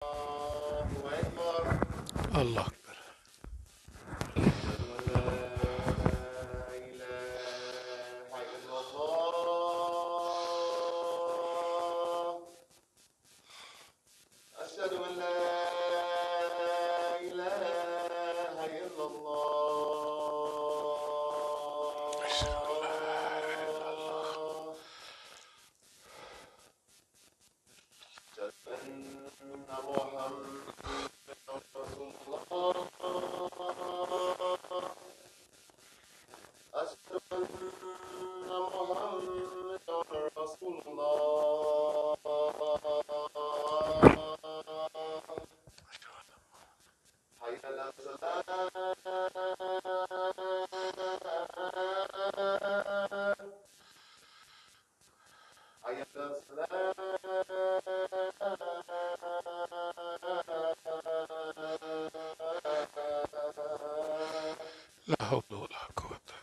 Allah. La hawla wa la quwwata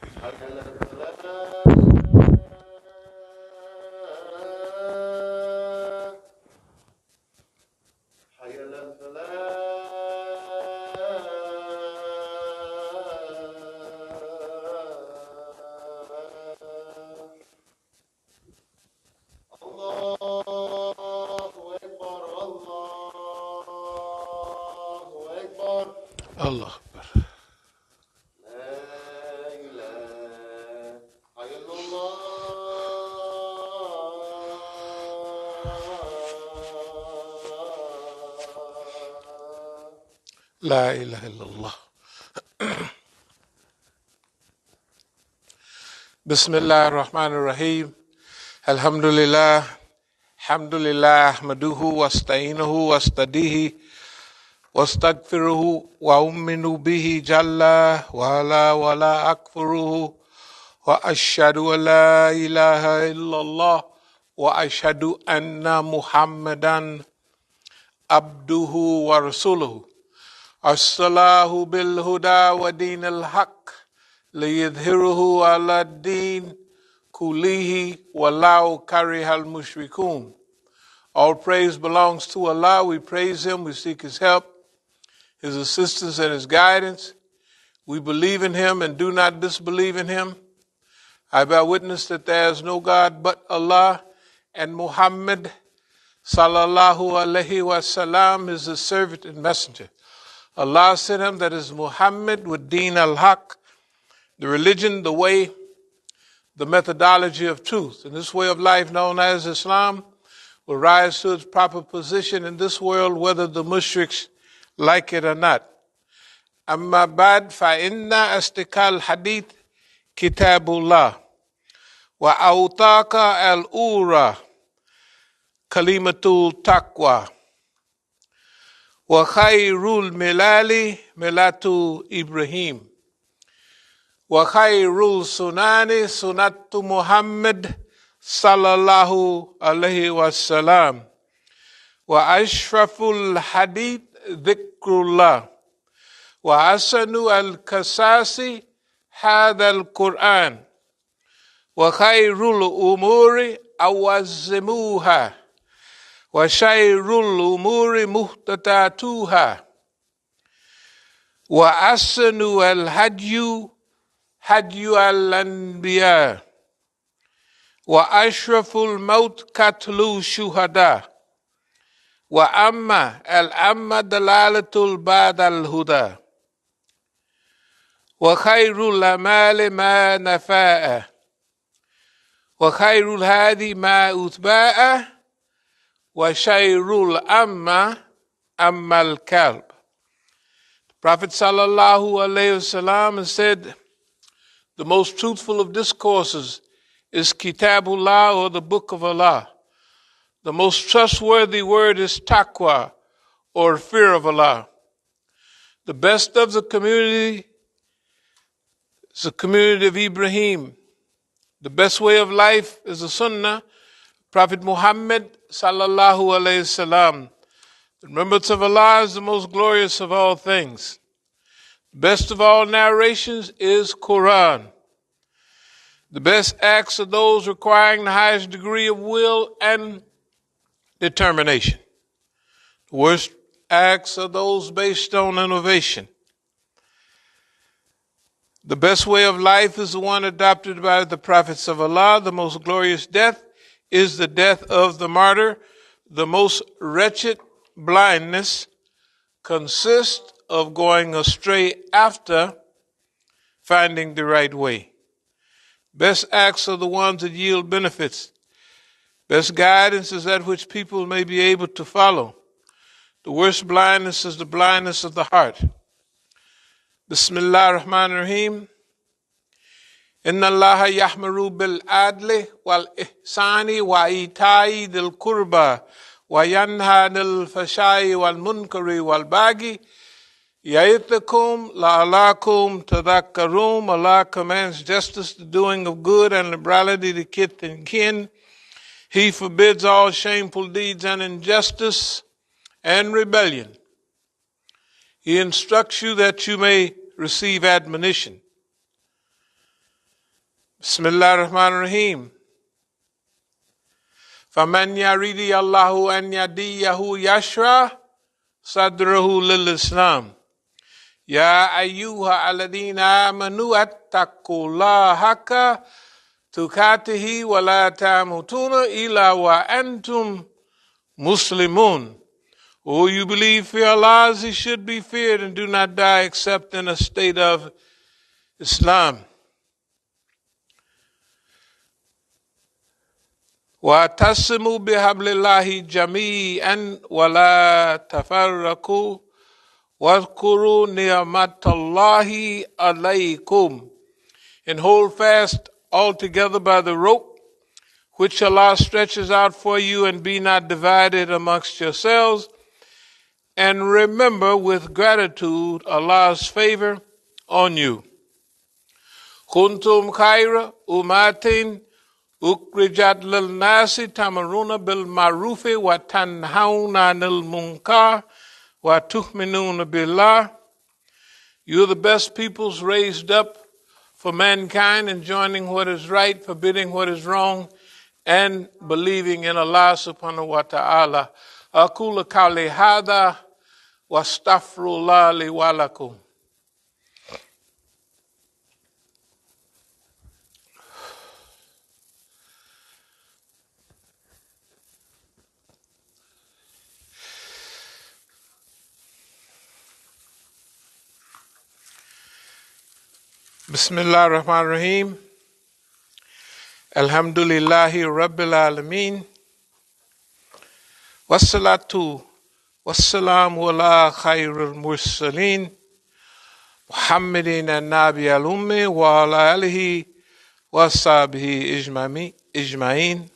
Allah Akbar. La ilaha illallah. Bismillah ar-Rahman ar-Rahim. Alhamdulillah. Alhamdulillah. Ahmaduhu wasta'inuhu wastadihi wastaghfiruhu wa umminu bihi jalla wa la akfuruhu wa ashhadu an la ilaha illallah wa ashhadu anna Muhammadan abduhu wa rasuluhu. As-salahu bil huda wa din al-haq liyadhhiruhu ala ad-din kullihi walau karihal mushrikun. All praise belongs to Allah. We praise Him. We seek His help, His assistance, and His guidance. We believe in Him and do not disbelieve in Him. I bear witness that there is no God but Allah, and Muhammad sallallahu alaihi wasallam is His servant and messenger. Allah sent him, that is Muhammad, with Deen al-Haq, the religion, the way, the methodology of truth. And this way of life, known as Islam, will rise to its proper position in this world, whether the mushriks like it or not. Amma ba'd, fa inna astikal hadith kitabullah wa awtaka al-ura kalimatul taqwa wa khayrul milali milatu Ibrahim wa khayrul sunani sunatu Muhammad sallallahu alaihi wasallam wa ashraful hadith dhikrullah wa asanu al-kasasi hadha al-Quran wa khayrul umuri awazzimuha wa shayrul umuri muhtatatuha wa asanu al-hadyu hadyu al-anbiya wa ashraful maut katlu shuhada wa amma al-amma dalalatul ba'd al-huda wa khayrul amali ma nafa'a wa khayrul hadi ma utba'a wa shayrul amma al-kalb. The Prophet sallallahu alayhi wasallam said, the most truthful of discourses is Kitabullah, or the Book of Allah. The most trustworthy word is taqwa, or fear of Allah. The best of the community is the community of Ibrahim. The best way of life is the Sunnah, Prophet Muhammad sallallahu alayhi wasallam. The remembrance of Allah is the most glorious of all things. The best of all narrations is Quran. The best acts are those requiring the highest degree of will and determination. The worst acts are those based on innovation. The best way of life is the one adopted by the prophets of Allah. The most glorious death is the death of the martyr. The most wretched blindness consists of going astray after finding the right way. Best acts are the ones that yield benefits. Best guidance is that which people may be able to follow. The worst blindness is the blindness of the heart. Bismillah ar-Rahman ar-Rahim. Inna Allah yahmaru bil adli wal ihsani wa itai dil kurba wa yanha dil fashai wal munkari wal bagi yaitakum la'alakum tadakkarum. Allah commands justice, the doing of good, and liberality to kith and kin. He forbids all shameful deeds and injustice and rebellion. He instructs you that you may receive admonition. Bismillah ar-Rahman ar-Rahim. فَمَنْ يَرِيدِ اللَّهُ أَنْ يَهْدِيَهُ يَشْرَحْ صَدْرَهُ لِلْإِسْلَامِ يَا أَيُّهَا الَّذِينَ آمَنُوا اتَّقُوا اللَّهَ حَقَّ تُقَاتِهِ وَلَا تَمُوتُنَّ إِلَّا وَأَنْتُمْ مُسْلِمُونَ. O you believe, fear Allah as He should be feared, and do not die except in a state of Islam. وَاعْتَصِمُوا بِحَبْلِ اللَّهِ جَمِيعًا وَلَا تَفَرَّقُوا وَاذْكُرُوا نِعْمَةَ اللَّهِ عَلَيْكُمْ. And hold fast altogether by the rope which Allah stretches out for you, and be not divided amongst yourselves. And remember with gratitude Allah's favor on you. Kuntum khayra ummatin ukhrijat lil nasi ta'muruna bil ma'rufi wa tanhauna 'anil munkar wa tu'minuna billah. You are the best peoples raised up for mankind, enjoining what is right, forbidding what is wrong, and believing in Allah subhanahu wa ta'ala. Aqulu qawli hadha wa astaghfirullah li wa lakum. Bismillah ar-Rahman ar-Rahim. Alhamdulillahi Rabbil Alameen. Wassalatu wassalamu ala khairul mursaleen. Muhammadin an-Nabi al-Ummi wa ala alihi wa sahbihi ijma'in.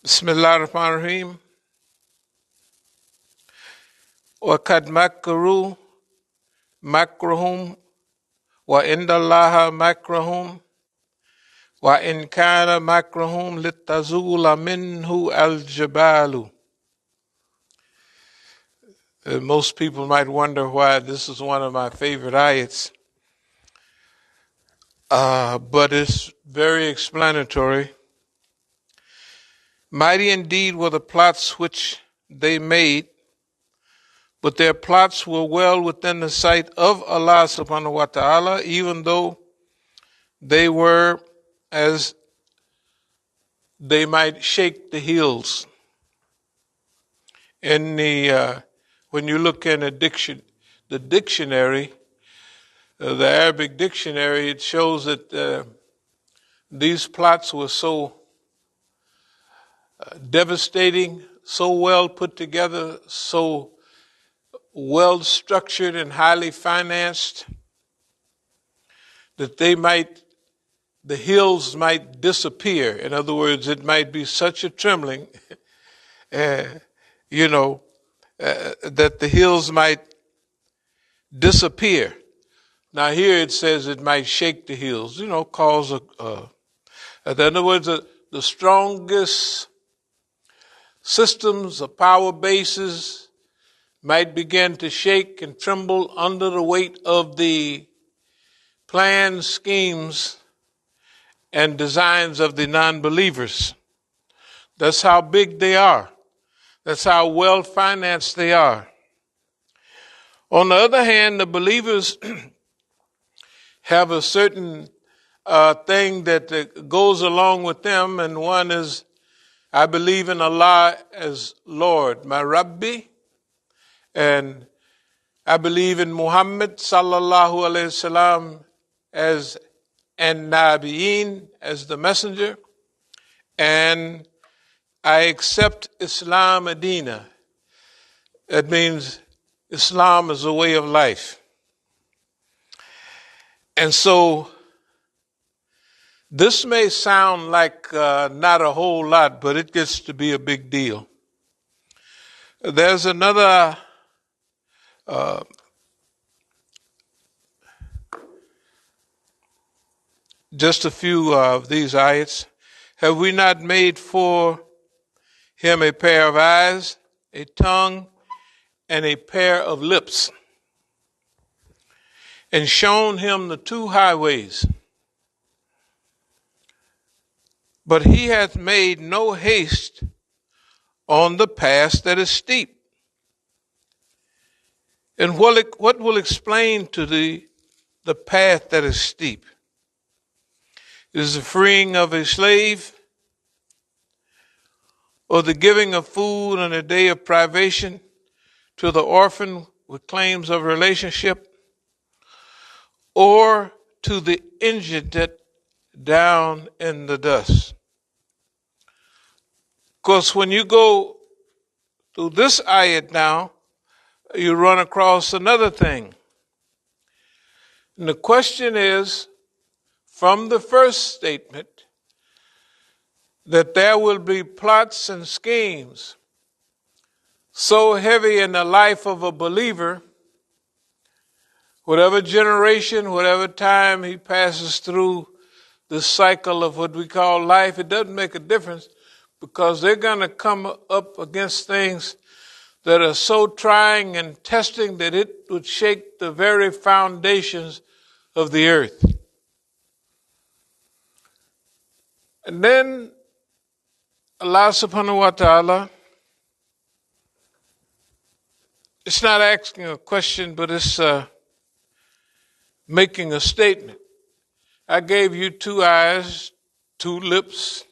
Bismillah ar-Rahman ar-Rahim. Wa kad makru makrahum wa indallaha makrahum wa in kana makrahum litazula minhu al-jibalu. Most people might wonder why this is one of my favorite ayats, but it's very explanatory. Mighty indeed were the plots which they made, but their plots were well within the sight of Allah subhanahu wa ta'ala, even though they were as they might shake the hills. In the when you look in the dictionary, the Arabic dictionary, it shows that these plots were so devastating, so well put together, so well structured and highly financed, that the hills might disappear. In other words, it might be such a trembling, that the hills might disappear. Now here it says it might shake the hills, cause in other words, the strongest systems of power bases might begin to shake and tremble under the weight of the plans, schemes, and designs of the non-believers. That's how big they are. That's how well financed they are. On the other hand, the believers have a certain thing that goes along with them, and one is, I believe in Allah as Lord, my Rabbi, and I believe in Muhammad sallallahu alaihi wasallam as an-Nabiyin, as the messenger, and I accept Islam Adina. That means Islam is a way of life. And so this may sound like not a whole lot, but it gets to be a big deal. There's another just a few of these ayats. Have we not made for him a pair of eyes, a tongue, and a pair of lips, and shown him the two highways? But he hath made no haste on the path that is steep. And what will explain to the path that is steep? It is the freeing of a slave, or the giving of food on a day of privation to the orphan with claims of relationship, or to the indigent down in the dust. Because when you go through this ayat now, you run across another thing. And the question is, from the first statement, that there will be plots and schemes so heavy in the life of a believer, whatever generation, whatever time he passes through the cycle of what we call life, it doesn't make a difference, because they're going to come up against things that are so trying and testing that it would shake the very foundations of the earth. And then Allah subhanahu wa ta'ala, it's not asking a question, but it's making a statement. I gave you two eyes, two lips,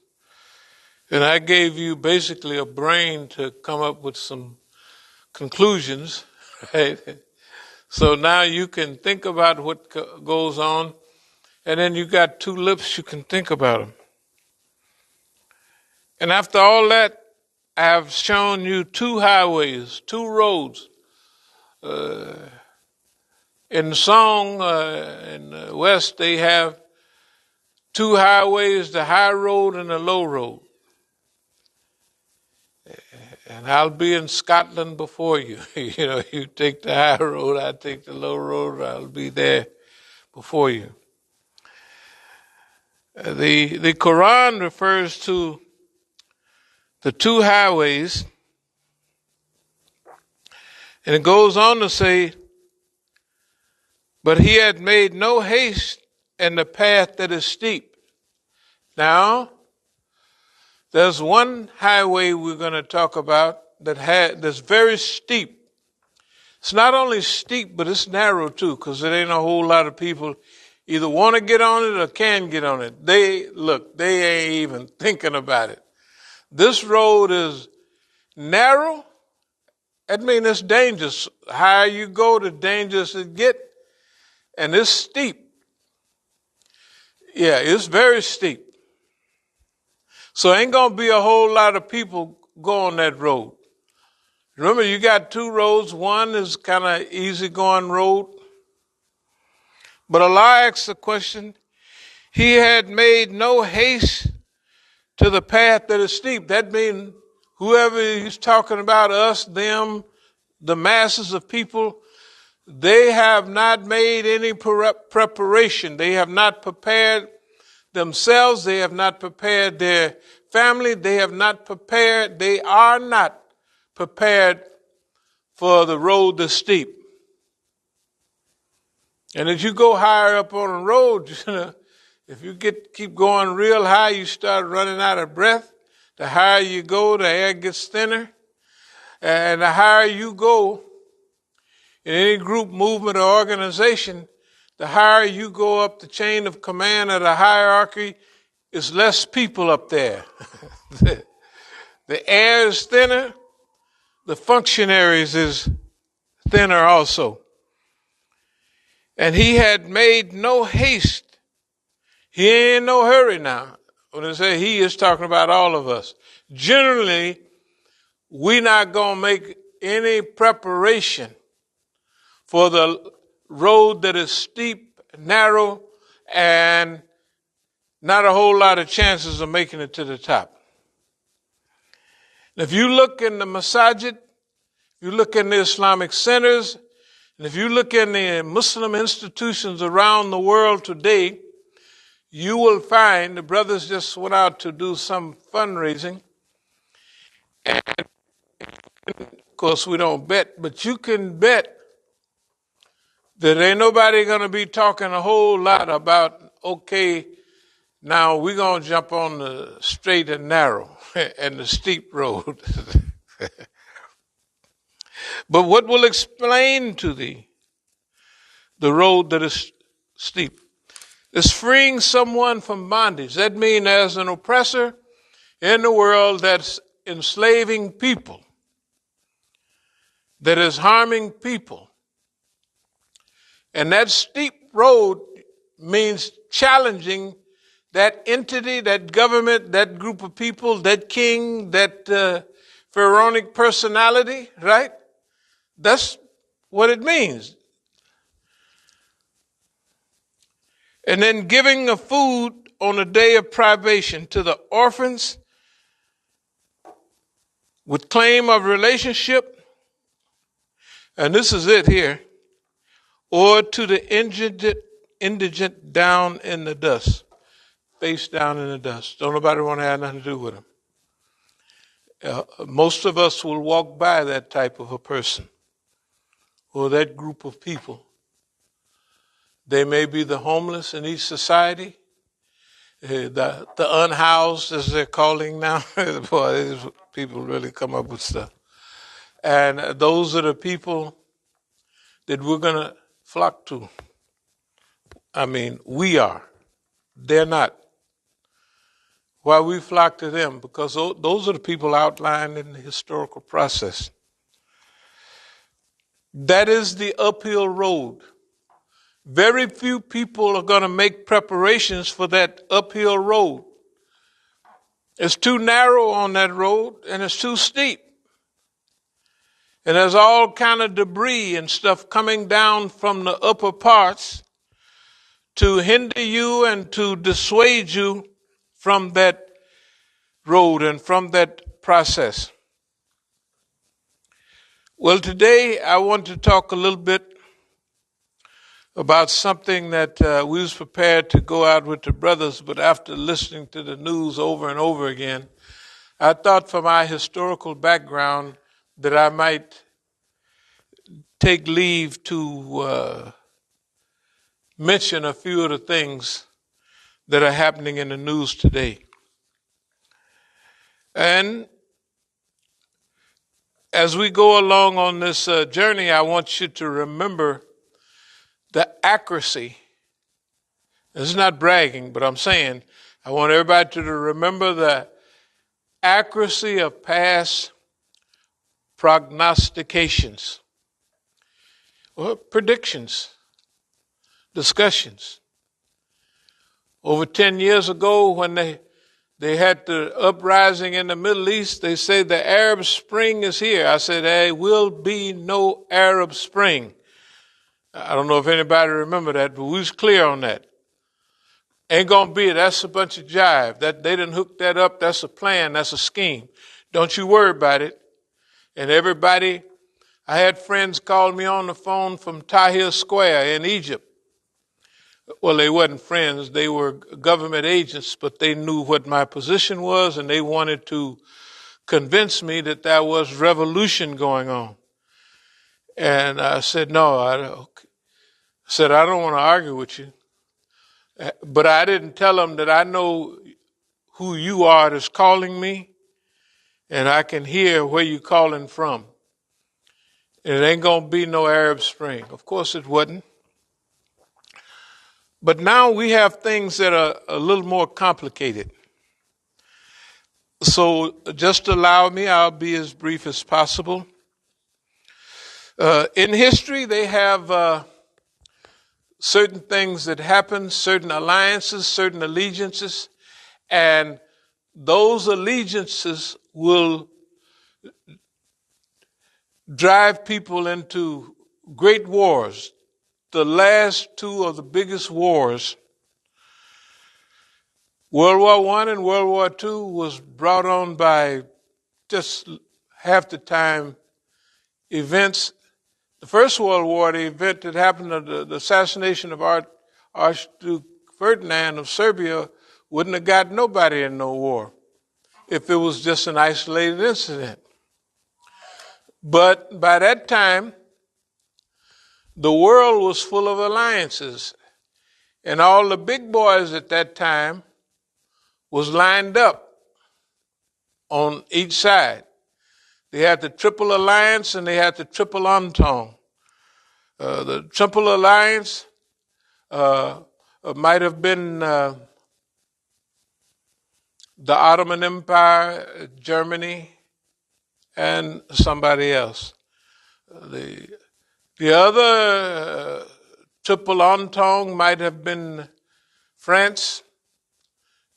and I gave you basically a brain to come up with some conclusions, right? So now you can think about what goes on, and then you got two lips, you can think about them. And after all that, I have shown you two highways, two roads. In the song in the West, they have two highways, the high road and the low road. And I'll be in Scotland before you. You take the high road, I take the low road, I'll be there before you. The Quran refers to the two highways, and it goes on to say, but he had made no haste in the path that is steep. Now, there's one highway we're going to talk about that's very steep. It's not only steep, but it's narrow too, because there ain't a whole lot of people either want to get on it or can get on it. They ain't even thinking about it. This road is narrow. That means it's dangerous. The higher you go, the dangerous it get. And it's steep. Yeah, it's very steep. So ain't going to be a whole lot of people go on that road. Remember, you got two roads. One is kind of easy-going road. But Allah asks the question, he had made no haste to the path that is steep. That means whoever he's talking about, us, them, the masses of people, they have not made any preparation. They have not prepared themselves. They have not prepared their family. They are not prepared for the road that's steep. And as you go higher up on the road, if you keep going real high, you start running out of breath. The higher you go, the air gets thinner. And the higher you go in any group, movement, or organization, the higher you go up the chain of command of the hierarchy, is less people up there. The air is thinner, the functionaries is thinner also. And he had made no haste. He ain't in no hurry now. When I say he, is talking about all of us. Generally, we not going to make any preparation for the road that is steep, narrow, and not a whole lot of chances of making it to the top. If you look in the Masjid, you look in the Islamic centers, and if you look in the Muslim institutions around the world today, you will find the brothers just went out to do some fundraising. And of course, we don't bet, but you can bet that ain't nobody going to be talking a whole lot about, okay, now we're going to jump on the straight and narrow and the steep road. But what will explain to thee the road that is steep? It's freeing someone from bondage. That means there's an oppressor in the world that's enslaving people, that is harming people. And that steep road means challenging that entity, that government, that group of people, that king, that pharaonic personality, right? That's what it means. And then giving of food on a day of privation to the orphans with claim of relationship, and this is it here, or to the indigent down in the dust, face down in the dust. Don't nobody want to have nothing to do with them. Most of us will walk by that type of a person or that group of people. They may be the homeless in each society, the unhoused, as they're calling now. Boy, these people really come up with stuff. And those are the people that we're going to flock to. I mean, we are. They're not. Why we flock to them? Because those are the people outlined in the historical process. That is the uphill road. Very few people are going to make preparations for that uphill road. It's too narrow on that road and it's too steep. And there's all kind of debris and stuff coming down from the upper parts to hinder you and to dissuade you from that road and from that process. Well, today I want to talk a little bit about something that we was prepared to go out with the brothers, but after listening to the news over and over again, I thought for my historical background that I might take leave to mention a few of the things that are happening in the news today. And as we go along on this journey, I want you to remember the accuracy. This is not bragging, but I'm saying I want everybody to remember the accuracy of past prognostications or predictions, discussions. Over 10 years ago, when they had the uprising in the Middle East, they said the Arab Spring is here. I said, there will be no Arab Spring. I don't know if anybody remember that, but we was clear on that. Ain't going to be it. That's a bunch of jive. That they didn't hook that up. That's a plan. That's a scheme. Don't you worry about it. And everybody, I had friends call me on the phone from Tahrir Square in Egypt. Well, they wasn't friends. They were government agents, but they knew what my position was, and they wanted to convince me that there was revolution going on. And I said, no, I don't want to argue with you. But I didn't tell them that I know who you are that's calling me, and I can hear where you're calling from. And it ain't going to be no Arab Spring. Of course it wasn't. But now we have things that are a little more complicated. So just allow me, I'll be as brief as possible. In history, they have certain things that happen, certain alliances, certain allegiances, and those allegiances will drive people into great wars. The last two of the biggest wars, World War I and World War II, was brought on by just half the time events. The First World War, the event that happened, the assassination of Archduke Ferdinand of Serbia, wouldn't have got nobody in no war if it was just an isolated incident. But by that time, the world was full of alliances, and all the big boys at that time was lined up on each side. They had the Triple Alliance and they had the Triple Entente. The Triple Alliance might have been the Ottoman Empire, Germany, and somebody else. The other Triple Entente might have been France,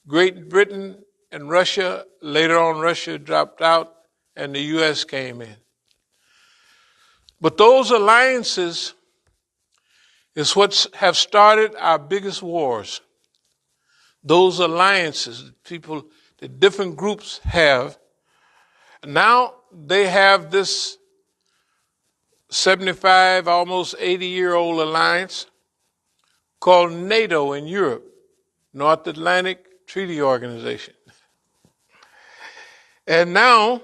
Great Britain, and Russia. Later on, Russia dropped out and the U.S. came in. But those alliances is what have started our biggest wars. Those alliances, that different groups have. Now they have this 75, almost 80-year-old alliance called NATO in Europe, North Atlantic Treaty Organization. And now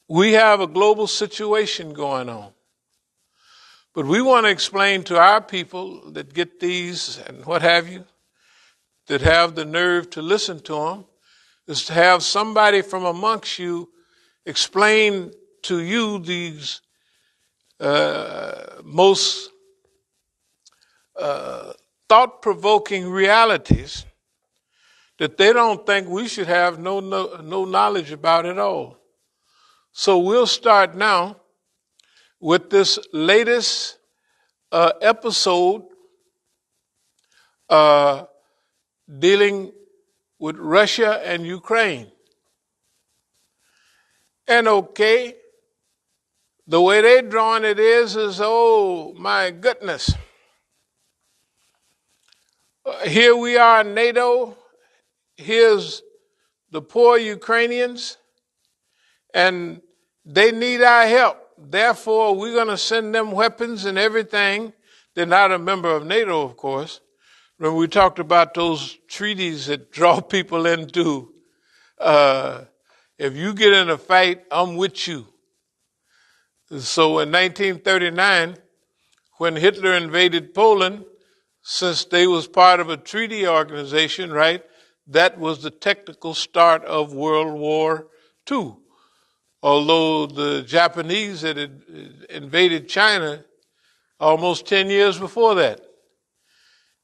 we have a global situation going on. But we want to explain to our people that get these and what have you, that have the nerve to listen to them, is to have somebody from amongst you explain to you these most thought-provoking realities that they don't think we should have no knowledge about at all. So we'll start now with this latest episode dealing with Russia and Ukraine. And okay, the way they're drawing it is, oh my goodness. Here we are in NATO. Here's the poor Ukrainians, and they need our help. Therefore, we're going to send them weapons and everything. They're not a member of NATO, of course. Remember, we talked about those treaties that draw people into, if you get in a fight, I'm with you. So in 1939, when Hitler invaded Poland, since they was part of a treaty organization, right, that was the technical start of World War II. Although the Japanese had invaded China almost 10 years before that.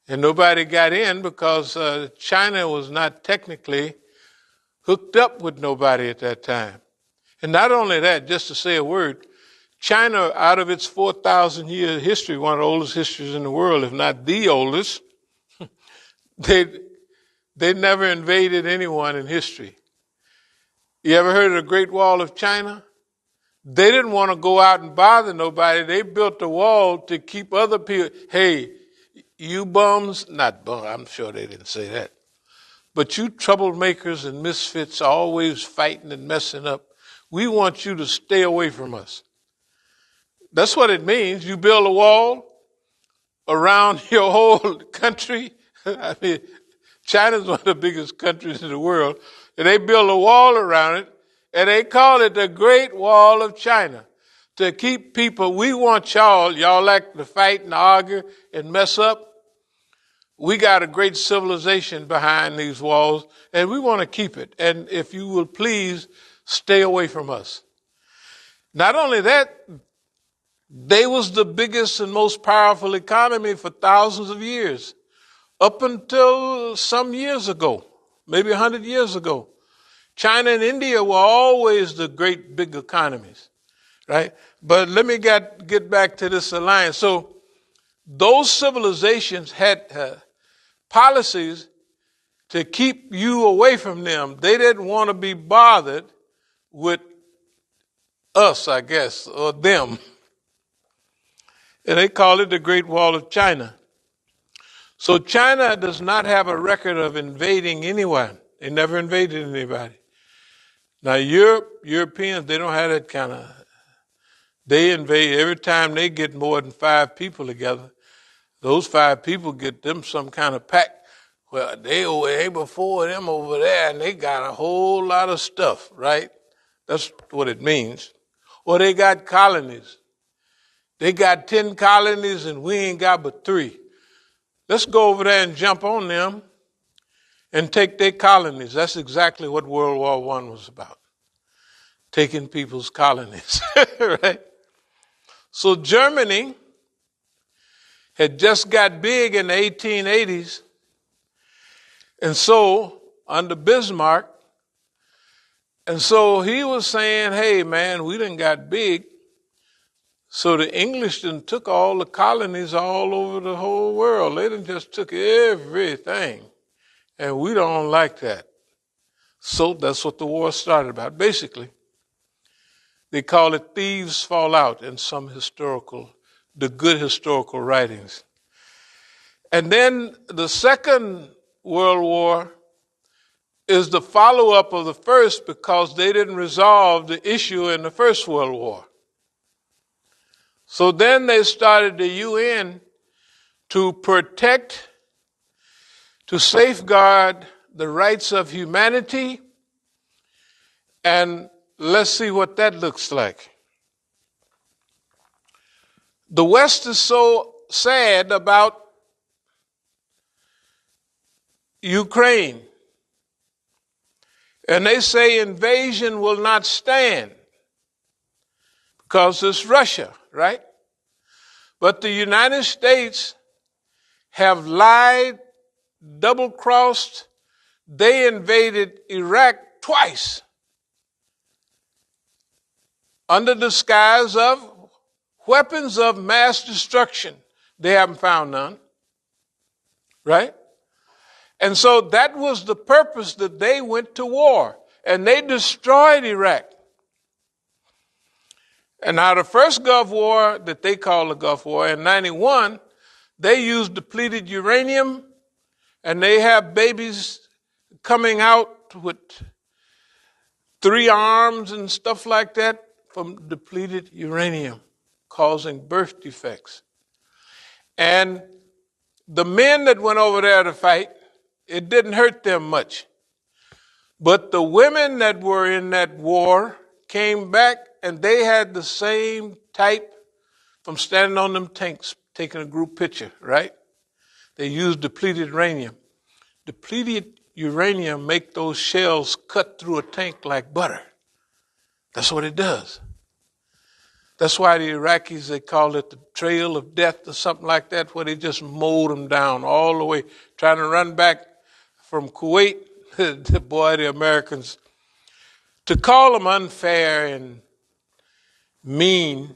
And nobody got in because China was not technically hooked up with nobody at that time. And not only that, just to say a word, China, out of its 4,000-year history, one of the oldest histories in the world, if not the oldest, they never invaded anyone in history. You ever heard of the Great Wall of China? They didn't want to go out and bother nobody. They built the wall to keep other people, hey, you bums, not bums, I'm sure they didn't say that, but you troublemakers and misfits always fighting and messing up, we want you to stay away from us. That's what it means. You build a wall around your whole country. I mean, China's one of the biggest countries in the world. And they build a wall around it, and they call it the Great Wall of China. To keep people, we want y'all like to fight and argue and mess up. We got a great civilization behind these walls, and we want to keep it. And if you will please stay away from us. Not only that, they was the biggest and most powerful economy for thousands of years, up until some years ago, maybe 100 years ago. China and India were always the great big economies, right? But let me get back to this alliance. So those civilizations had policies to keep you away from them. They didn't want to be bothered with us, I guess, or them. And they call it the Great Wall of China. So China does not have a record of invading anyone. They never invaded anybody. Now Europeans, they don't have that kind of, they invade every time they get more than 5 people together. Those 5 people get them some kind of pact. Well, they over here before them over there, and they got a whole lot of stuff, right? That's what it means. Or they got colonies. They got 10 colonies, and we ain't got but 3. Let's go over there and jump on them and take their colonies. That's exactly what World War I was about, taking people's colonies, right? So Germany had just got big in the 1880s, and so under Bismarck, and so he was saying, hey, man, we done got big. So the English done took all the colonies all over the whole world. They done just took everything. And we don't like that. So that's what the war started about. Basically, they call it thieves fall out in some the good historical writings. And then the Second World War is the follow-up of the first because they didn't resolve the issue in the First World War. So then they started the UN to protect, to safeguard the rights of humanity, and let's see what that looks like. The West is so sad about Ukraine, and they say invasion will not stand because it's Russia, right? But the United States have lied, double-crossed. They invaded Iraq twice under the disguise of weapons of mass destruction. They haven't found none, right? And so that was the purpose that they went to war, and they destroyed Iraq. And now the first Gulf War that they call the Gulf War in 91, they used depleted uranium, and they have babies coming out with 3 arms and stuff like that from depleted uranium, causing birth defects. And the men that went over there to fight, it didn't hurt them much. But the women that were in that war came back, and they had the same type from standing on them tanks, taking a group picture, right? They used depleted uranium. Depleted uranium make those shells cut through a tank like butter. That's what it does. That's why the Iraqis, they call it the trail of death or something like that, where they just mowed them down all the way, trying to run back from Kuwait. Boy, the Americans, to call them unfair and mean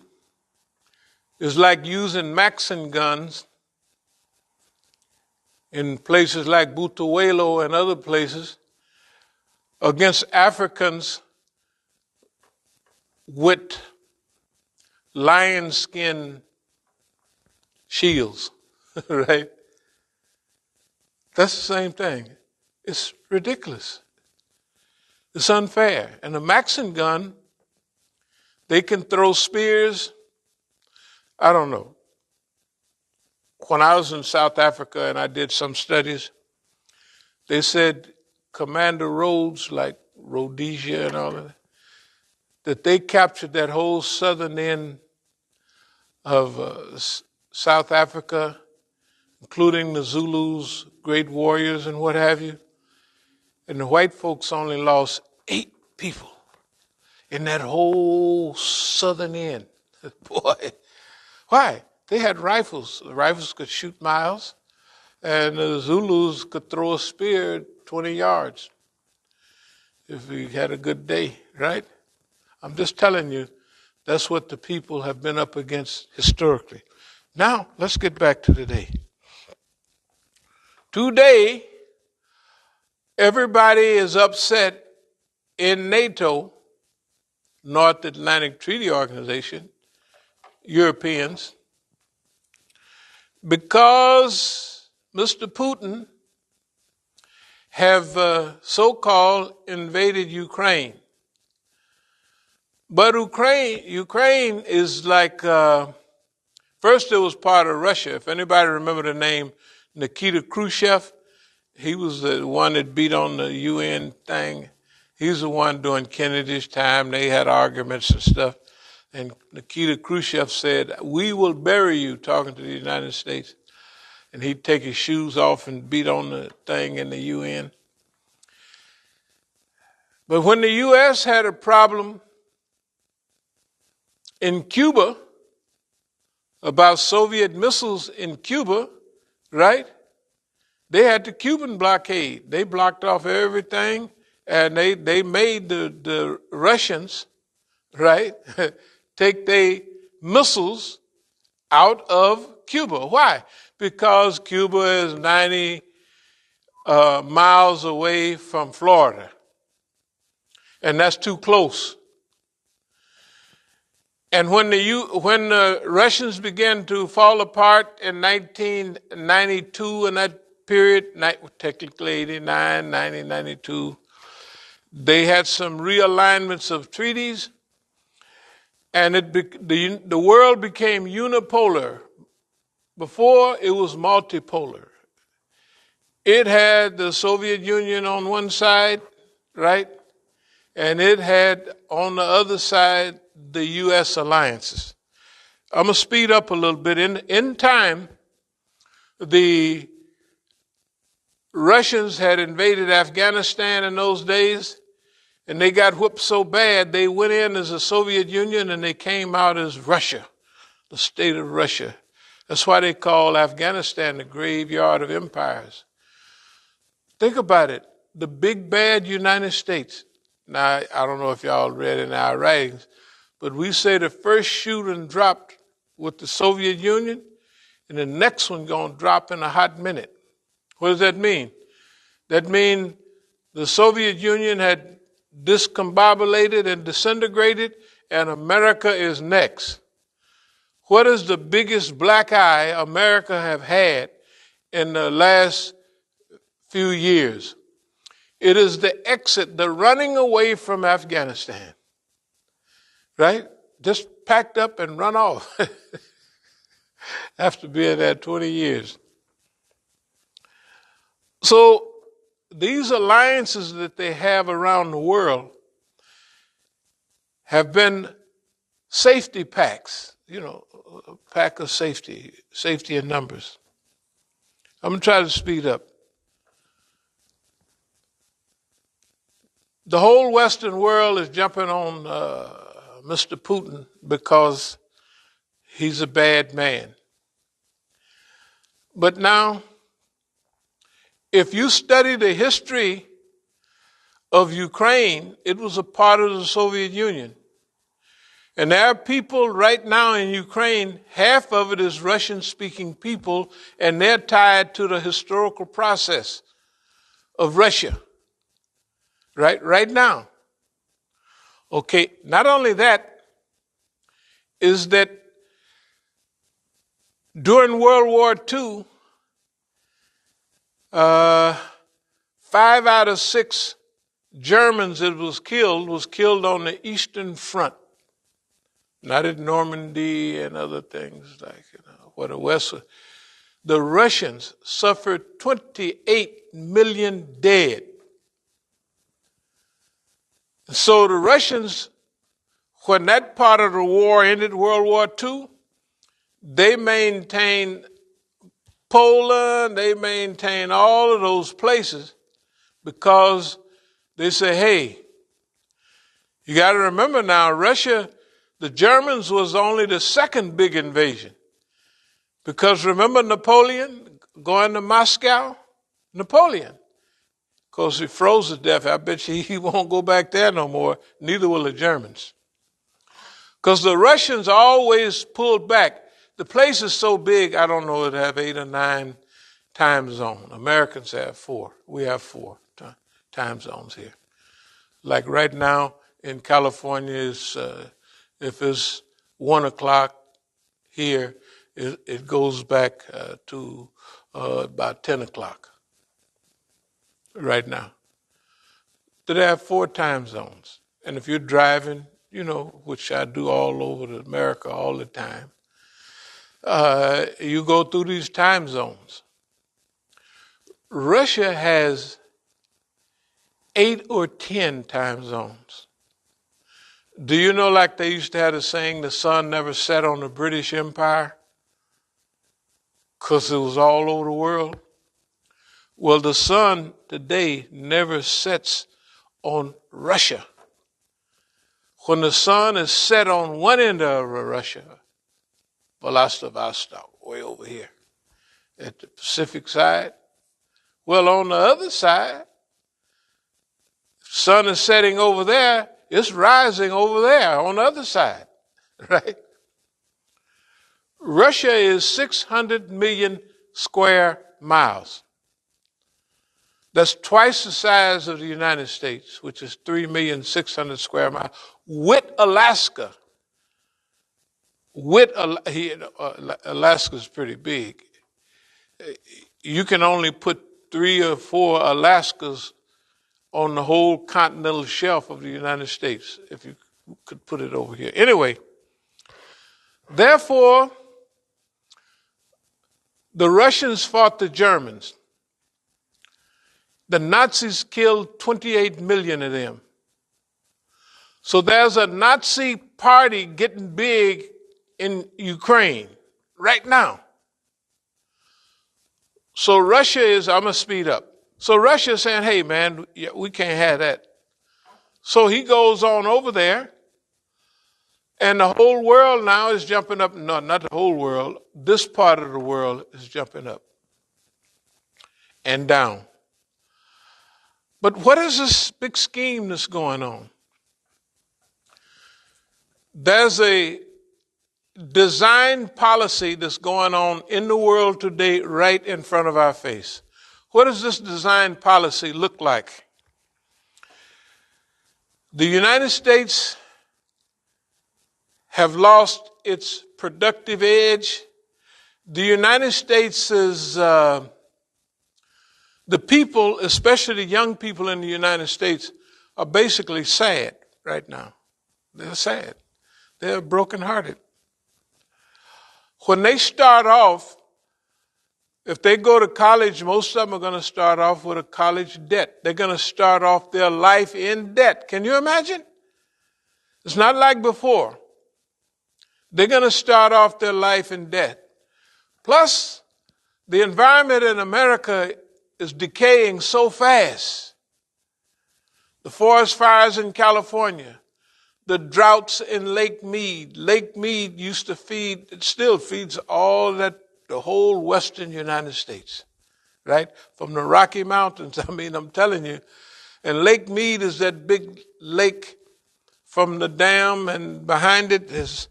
is like using Maxim guns in places like Butawelo and other places against Africans with lion skin shields, right? That's the same thing. It's ridiculous. It's unfair. And a Maxim gun, they can throw spears. I don't know. When I was in South Africa and I did some studies, they said Commander Rhodes, like Rhodesia and all of that they captured that whole southern end of South Africa, including the Zulus, great warriors and what have you. And the white folks only lost 8 people. in that whole southern end. Boy, why? They had rifles. The rifles could shoot miles, and the Zulus could throw a spear 20 yards if we had a good day, right? I'm just telling you, that's what the people have been up against historically. Now, let's get back to today. Today, everybody is upset in NATO, North Atlantic Treaty Organization, Europeans, because Mr. Putin have so-called invaded Ukraine. But Ukraine is like, first it was part of Russia. If anybody remember the name Nikita Khrushchev, he was the one that beat on the UN thing. He's the one during Kennedy's time. They had arguments and stuff. And Nikita Khrushchev said, "We will bury you," talking to the United States. And he'd take his shoes off and beat on the thing in the UN. But when the U.S. had a problem in Cuba about Soviet missiles in Cuba, right? They had the Cuban blockade. They blocked off everything, and they made the Russians, right, take their missiles out of Cuba. Why? Because Cuba is 90 miles away from Florida, and that's too close. And when the Russians began to fall apart in 1992, in that period, technically 89, 90, 92, they had some realignments of treaties, and the world became unipolar. Before, it was multipolar. It had the Soviet Union on one side, right? And it had on the other side the U.S. alliances. I'm going to speed up a little bit. In time, the Russians had invaded Afghanistan in those days, and they got whooped so bad, they went in as the Soviet Union and they came out as Russia, the state of Russia. That's why they call Afghanistan the graveyard of empires. Think about it. The big bad United States. Now, I don't know if y'all read in our writings, but we say the first shooting dropped with the Soviet Union, and the next one going to drop in a hot minute. What does that mean? That means the Soviet Union had discombobulated and disintegrated, and America is next. What is the biggest black eye America have had in the last few years? It is the exit, the running away from Afghanistan. Right? Just packed up and run off after being there 20 years. So these alliances that they have around the world have been safety packs, a pack of safety in numbers. I'm going to try to speed up. The whole Western world is jumping on Mr. Putin because he's a bad man. But now, if you study the history of Ukraine, it was a part of the Soviet Union. And there are people right now in Ukraine, half of it is Russian-speaking people, and they're tied to the historical process of Russia. Right now. Okay, not only that, is that during World War II, 5 out of 6 Germans that was killed on the Eastern Front, not at Normandy and other things like where the West was. The Russians suffered 28 million dead. So the Russians, when that part of the war ended, World War II, they maintained Poland, they maintained all of those places because they say, hey, You got to remember now, Russia, the Germans was only the second big invasion. Because remember Napoleon going to Moscow? Napoleon. Of course, he froze to death. I bet you he won't go back there no more. Neither will the Germans. Because the Russians always pulled back. The place is so big, I don't know, it have 8 or 9 time zones. Americans have 4. We have 4 time zones here. Like right now in California, if it's 1 o'clock here, it goes back to about 10 o'clock right now. So they have 4 time zones. And if you're driving, which I do all over America all the time, you go through these time zones. Russia has 8 or 10 time zones. Do you know, like they used to have a saying, the sun never set on the British Empire? Because it was all over the world. Well, the sun today never sets on Russia. When the sun is set on one end of Russia, Vostok, way over here, at the Pacific side, well, on the other side, sun is setting over there, it's rising over there on the other side, right? Russia is 600 million square miles. That's twice the size of the United States, which is 3,600,000 square miles, with Alaska. Alaska's pretty big. You can only put 3 or 4 Alaskas on the whole continental shelf of the United States, if you could put it over here. Anyway, therefore, the Russians fought the Germans. The Nazis killed 28 million of them. So there's a Nazi party getting big in Ukraine right now. So Russia is, I'm going to speed up. So Russia is saying, hey, man, we can't have that. So he goes on over there, and the whole world now is jumping up. No, not the whole world. This part of the world is jumping up and down. But what is this big scheme that's going on? There's a design policy that's going on in the world today right in front of our face. What does this design policy look like? The United States have lost its productive edge. The United States is, the people, especially the young people in the United States, are basically sad right now. They're sad. They're brokenhearted. When they start off, if they go to college, most of them are going to start off with a college debt. They're going to start off their life in debt. Can you imagine? It's not like before. They're going to start off their life in debt. Plus, the environment in America is decaying so fast. The forest fires in California, the droughts in Lake Mead. Lake Mead used to feed, it still feeds all that, the whole western United States, right? From the Rocky Mountains, I'm telling you. And Lake Mead is that big lake from the dam, and behind it is,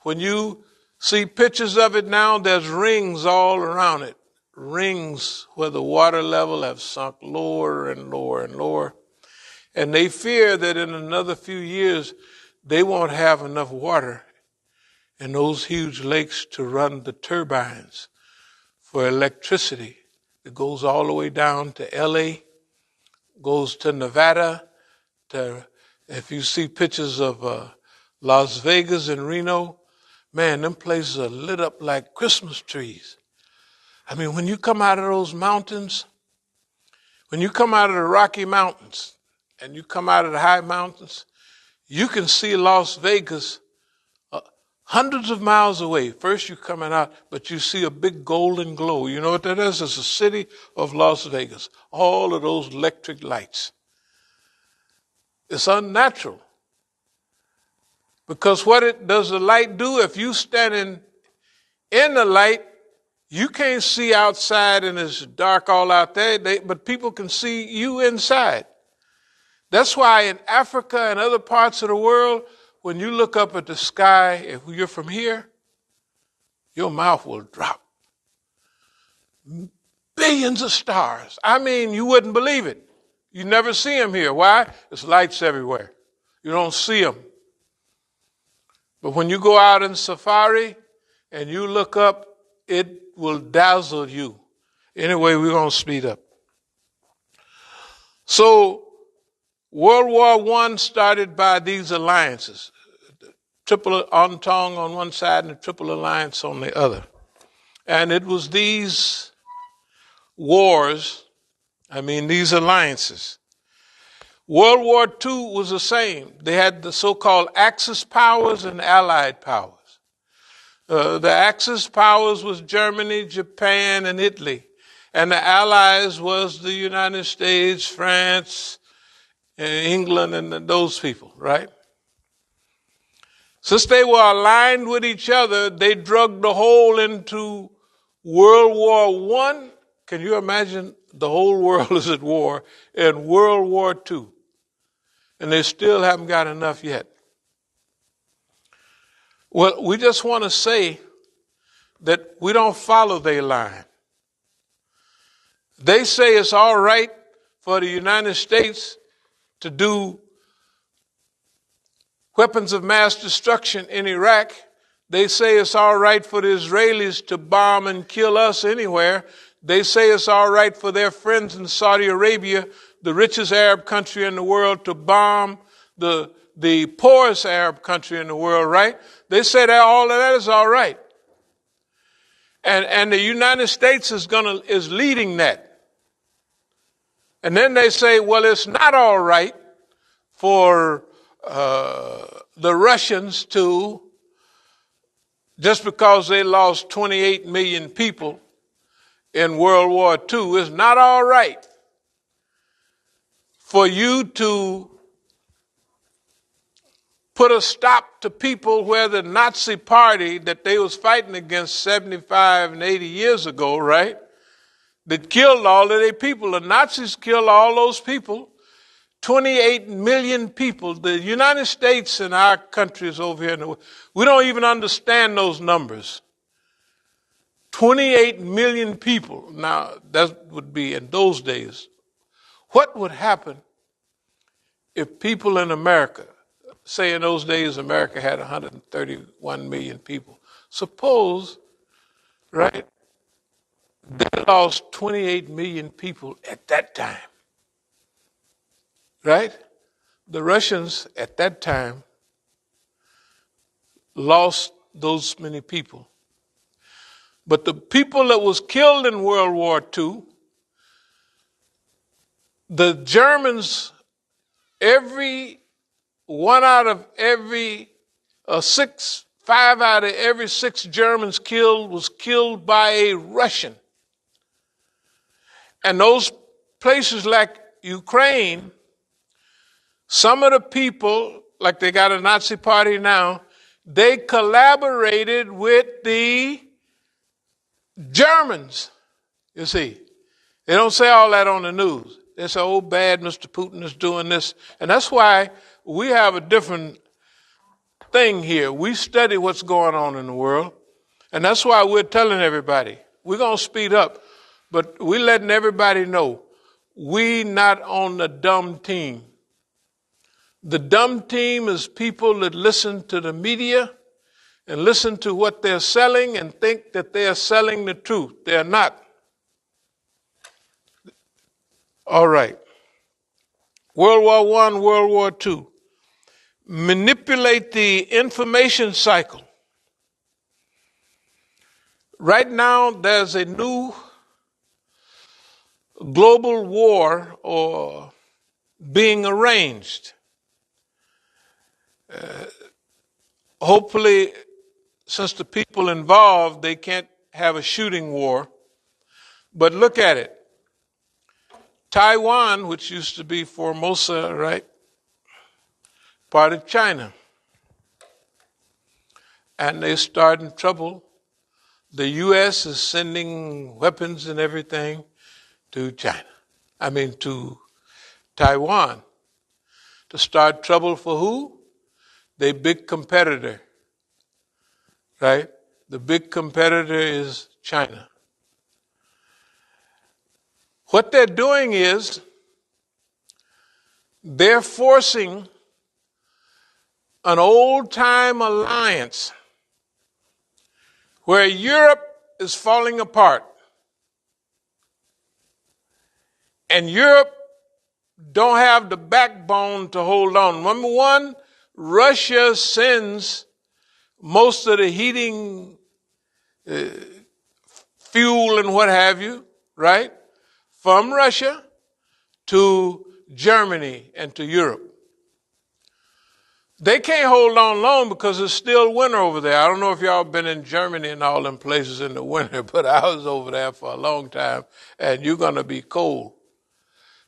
when you see pictures of it now, there's rings all around it. Rings where the water level have sunk lower and lower and lower. And they fear that in another few years, they won't have enough water in those huge lakes to run the turbines for electricity. It goes all the way down to LA, goes to Nevada. If you see pictures of Las Vegas and Reno, man, them places are lit up like Christmas trees. When you come out of those mountains, when you come out of the Rocky Mountains and you come out of the high mountains, you can see Las Vegas hundreds of miles away. First you're coming out, but you see a big golden glow. You know what that is? It's the city of Las Vegas. All of those electric lights. It's unnatural. Because does the light do? If you standing in the light, you can't see outside and it's dark all out there, but people can see you inside. That's why in Africa and other parts of the world, when you look up at the sky, if you're from here, your mouth will drop. Billions of stars. I mean, you wouldn't believe it. You never see them here. Why? There's lights everywhere. You don't see them. But when you go out in safari and you look up, it will dazzle you. Anyway, we're going to speed up. So, World War I started by these alliances. Triple Entente on one side and the Triple Alliance on the other. And it was these wars, these alliances. World War II was the same. They had the so-called Axis powers and Allied powers. The Axis powers was Germany, Japan, and Italy. And the Allies was the United States, France, England, and those people, right? Since they were aligned with each other, they drug the whole into World War I. Can you imagine the whole world is at war in World War II? And they still haven't got enough yet. Well, we just want to say that we don't follow their line. They say it's all right for the United States to do weapons of mass destruction in Iraq. They say it's all right for the Israelis to bomb and kill us anywhere. They say it's all right for their friends in Saudi Arabia, the richest Arab country in the world, to bomb the poorest Arab country in the world, right? They say that all of that is all right. And the United States is leading that. And then they say, well, it's not all right for the Russians to, just because they lost 28 million people in World War II, it's not all right for you to put a stop to people where the Nazi party that they was fighting against 75 and 80 years ago, right, that killed all of their people. The Nazis killed all those people, 28 million people. The United States and our countries over here, we don't even understand those numbers. 28 million people. Now, that would be in those days. What would happen if people in America, say in those days America had 131 million people. Suppose, right, they lost 28 million people at that time. Right? The Russians at that time lost those many people. But the people that was killed in World War II, the Germans, five out of every six Germans killed was killed by a Russian. And those places like Ukraine, some of the people, like they got a Nazi party now, they collaborated with the Germans, you see. They don't say all that on the news. They say, oh, bad, Mr. Putin is doing this. And that's why we have a different thing here. We study what's going on in the world. And that's why we're telling everybody, we're going to speed up, but we're letting everybody know we not on the dumb team. The dumb team is people that listen to the media and listen to what they're selling and think that they're selling the truth. They're not. All right. World War I, World War II. Manipulate the information cycle. Right now, there's a new global war or being arranged. Hopefully, since the people involved, they can't have a shooting war. But look at it. Taiwan, which used to be Formosa, right? Part of China. and they're starting trouble. The U.S. is sending weapons and everything to to Taiwan, to start trouble for who? Their big competitor, right? The big competitor is China. What they're doing is they're forcing an old-time alliance where Europe is falling apart. And Europe don't have the backbone to hold on. Number one, Russia sends most of the heating fuel and what have you, right, from Russia to Germany and to Europe. They can't hold on long because it's still winter over there. I don't know if y'all been in Germany and all them places in the winter, but I was over there for a long time, and you're going to be cold,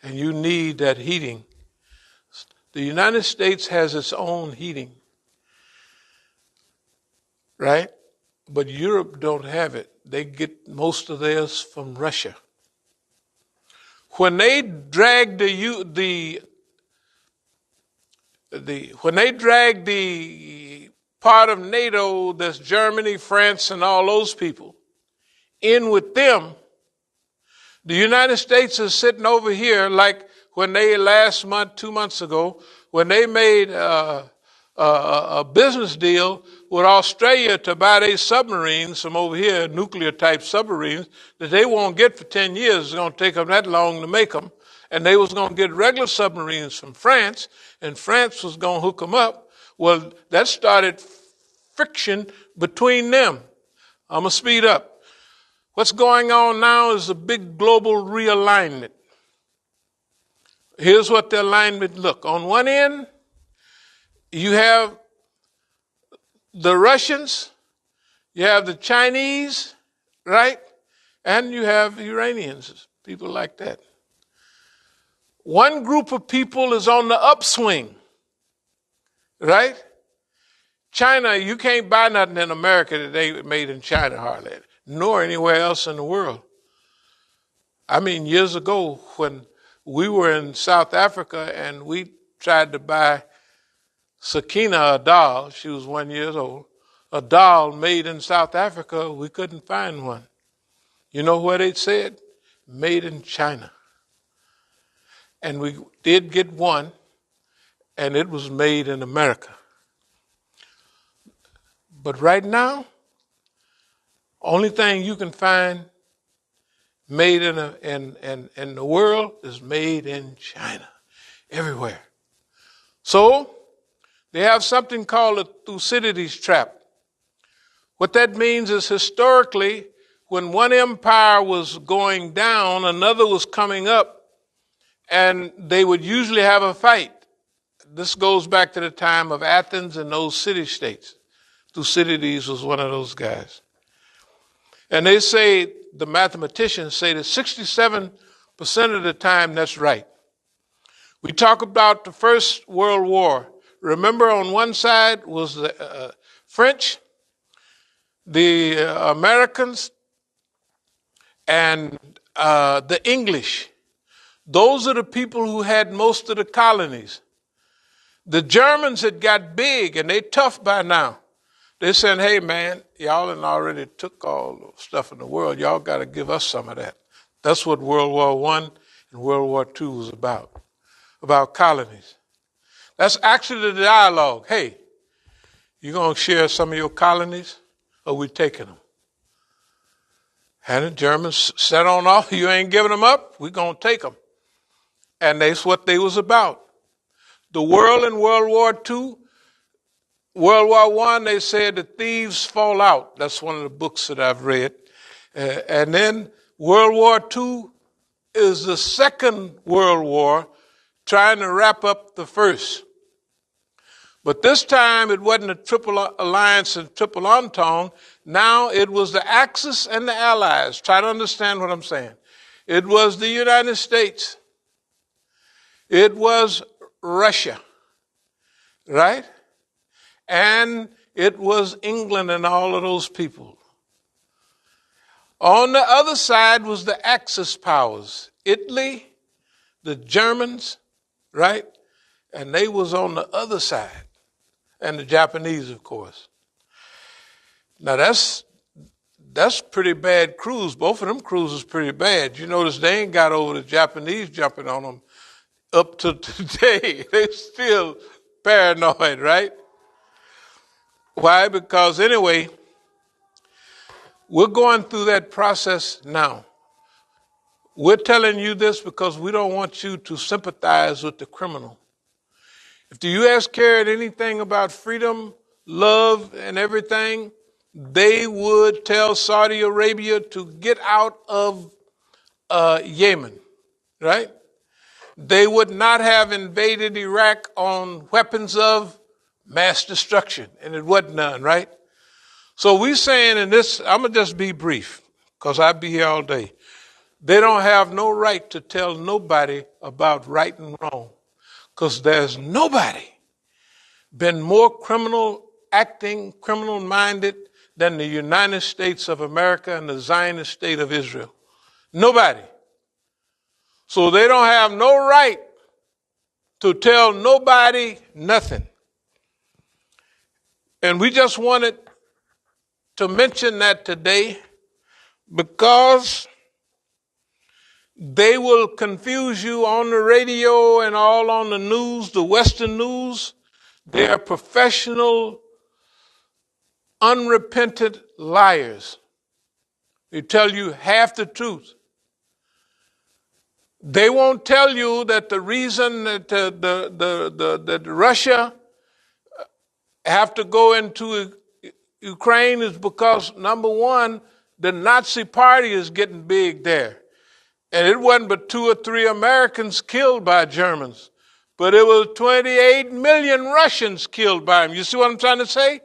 and you need that heating. The United States has its own heating, right? But Europe don't have it. They get most of theirs from Russia. When they drag the part of NATO that's Germany, France, and all those people in with them, the United States is sitting over here like when they last month, 2 months ago, when they made a business deal with Australia to buy their submarines from over here, nuclear-type submarines, that they won't get for 10 years. It's going to take them that long to make them. And they was going to get regular submarines from France, and France was going to hook them up. Well, that started friction between them. I'm going to speed up. What's going on now is a big global realignment. Here's what the alignment look. On one end, you have the Russians, you have the Chinese, right? And you have Iranians, people like that. One group of people is on the upswing, right? China, you can't buy nothing in America that they made in China hardly, nor anywhere else in the world. I mean, years ago when we were in South Africa and we tried to buy Sakina, a doll, she was 1 year old, a doll made in South Africa, we couldn't find one. You know what it said? Made in China. And we did get one, and it was made in America. But right now, only thing you can find made in the world is made in China, everywhere. So they have something called the Thucydides trap. What that means is historically, when one empire was going down, another was coming up, and they would usually have a fight. This goes back to the time of Athens and those city-states. Thucydides was one of those guys. And they say, the mathematicians say that 67% of the time that's right. We talk about the First World War. Remember, on one side was the French, the Americans, and the English. Those are the people who had most of the colonies. The Germans had got big, and they tough by now. They're saying, hey, man, y'all done already took all the stuff in the world. Y'all got to give us some of that. That's what World War I and World War II was about colonies. That's actually the dialogue. Hey, you going to share some of your colonies, or we taking them? And the Germans set on off. You ain't giving them up, we going to take them. And that's what they was about. The world in World War II, World War I, they said the thieves fall out. That's one of the books that I've read. And then World War II is the second World War, trying to wrap up the first. But this time it wasn't a triple alliance and triple entente. Now it was the Axis and the Allies. Try to understand what I'm saying. It was the United States. It was Russia, right? And it was England and all of those people. On the other side was the Axis powers, Italy, the Germans, right? And they was on the other side, and the Japanese, of course. Now that's pretty bad cruise. Both of them cruises pretty bad. You notice they ain't got over the Japanese jumping on them up to today. They still paranoid, right? Why? Because anyway, we're going through that process now. We're telling you this because we don't want you to sympathize with the criminal. If the U.S. cared anything about freedom, love, and everything, they would tell Saudi Arabia to get out of Yemen, right? They would not have invaded Iraq on weapons of mass destruction, and it wasn't none, right? So we're saying in this, I'm going to just be brief, because I'll be here all day. They don't have no right to tell nobody about right and wrong, because there's nobody been more criminal-minded than the United States of America and the Zionist state of Israel. Nobody. So they don't have no right to tell nobody nothing. And we just wanted to mention that today because they will confuse you on the radio and all on the news, the Western news. They are professional, unrepentant liars. They tell you half the truth. They won't tell you that the reason that that Russia have to go into Ukraine is because, number one, the Nazi party is getting big there. And it wasn't but 2 or 3 Americans killed by Germans, but it was 28 million Russians killed by them. You see what I'm trying to say?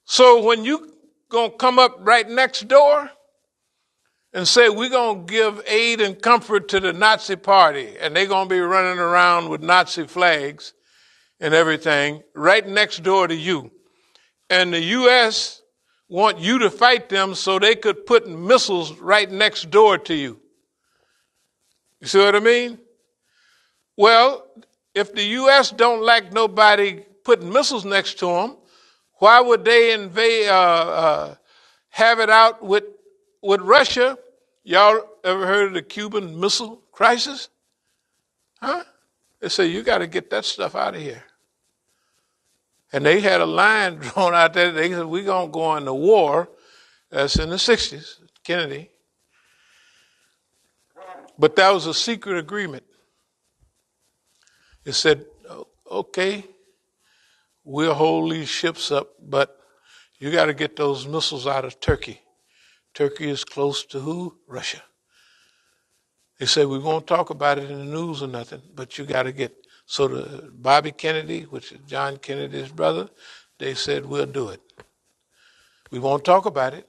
So when you gonna come up right next door and say we're gonna give aid and comfort to the Nazi party, and they're gonna be running around with Nazi flags and everything right next door to you, and the U.S. want you to fight them so they could put missiles right next door to you. You see what I mean? Well, if the U.S. don't like nobody putting missiles next to them, why would they invade, have it out with Russia? Y'all ever heard of the Cuban Missile Crisis? Huh? They say, you got to get that stuff out of here. And they had a line drawn out there. They said, we're going to go into war. That's in the 60s, Kennedy. But that was a secret agreement. It said, okay, we'll hold these ships up, but you got to get those missiles out of Turkey. Turkey is close to who? Russia. They said, we won't talk about it in the news or nothing, but you got to get. So the Bobby Kennedy, which is John Kennedy's brother, they said, we'll do it. We won't talk about it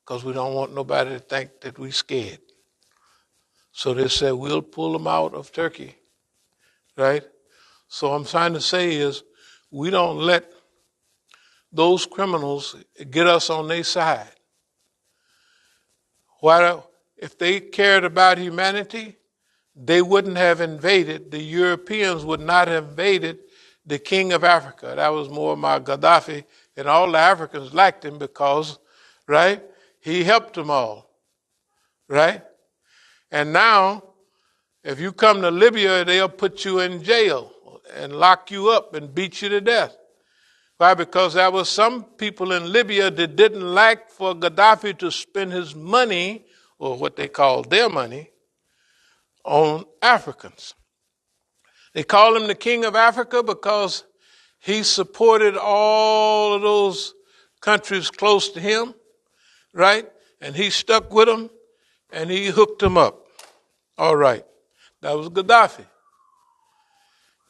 because we don't want nobody to think that we're scared. So they said, we'll pull them out of Turkey, right? So what I'm trying to say is we don't let those criminals get us on their side. Why? If they cared about humanity, they wouldn't have invaded. The Europeans would not have invaded the king of Africa. That was Muammar Gaddafi, and all the Africans liked him because, right, he helped them all, right? And now, if you come to Libya, they'll put you in jail and lock you up and beat you to death. Why? Because there was some people in Libya that didn't like for Gaddafi to spend his money, or what they call their money, on Africans. They call him the king of Africa because he supported all of those countries close to him, right? And he stuck with them and he hooked them up. All right. That was Gaddafi.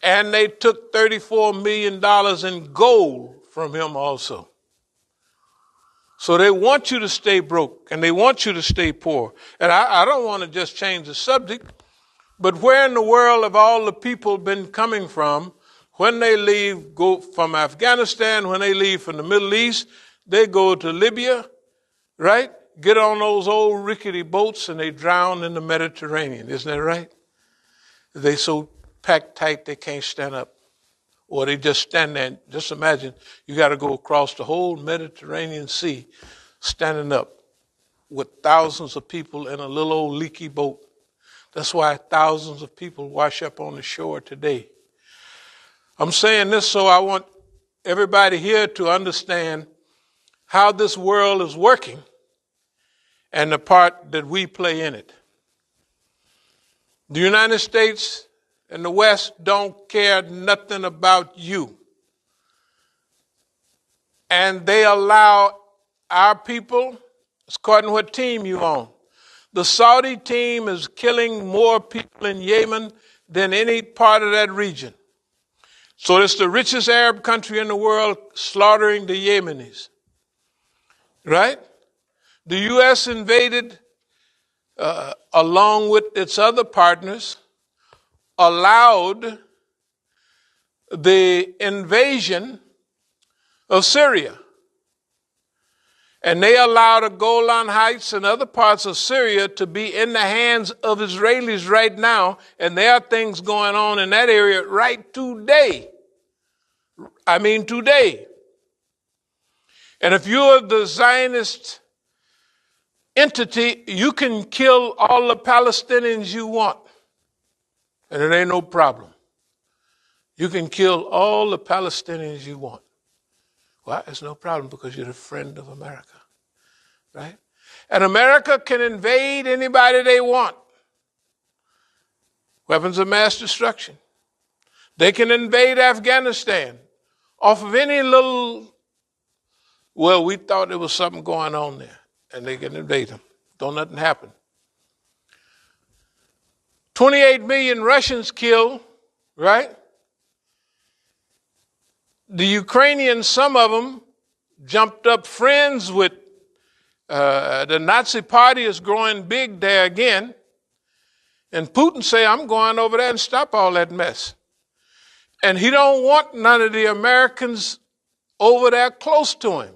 And they took $34 million in gold from him also. So they want you to stay broke and they want you to stay poor. And I don't want to just change the subject, but where in the world have all the people been coming from when they leave, go from Afghanistan, when they leave from the Middle East, they go to Libya, right? Get on those old rickety boats and they drown in the Mediterranean. Isn't that right? They so packed tight they can't stand up. Or they just stand there. Just imagine you got to go across the whole Mediterranean Sea standing up with thousands of people in a little old leaky boat. That's why thousands of people wash up on the shore today. I'm saying this so I want everybody here to understand how this world is working and the part that we play in it. The United States and the West don't care nothing about you. And they allow our people, according to what team you on. The Saudi team is killing more people in Yemen than any part of that region. So it's the richest Arab country in the world slaughtering the Yemenis. Right? The U.S. invaded, along with its other partners, allowed the invasion of Syria. And they allowed the Golan Heights and other parts of Syria to be in the hands of Israelis right now. And there are things going on in that area right today. I mean today. And if you're the Zionist entity, you can kill all the Palestinians you want. And it ain't no problem. You can kill all the Palestinians you want. Well, it's no problem because you're a friend of America, right? And America can invade anybody they want. Weapons of mass destruction. They can invade Afghanistan off of any little, well, we thought there was something going on there, and they can invade them. Don't nothing happen. 28 million Russians killed, right? The Ukrainians, some of them, jumped up friends with the Nazi party is growing big there again. And Putin say, I'm going over there and stop all that mess. And he don't want none of the Americans over there close to him.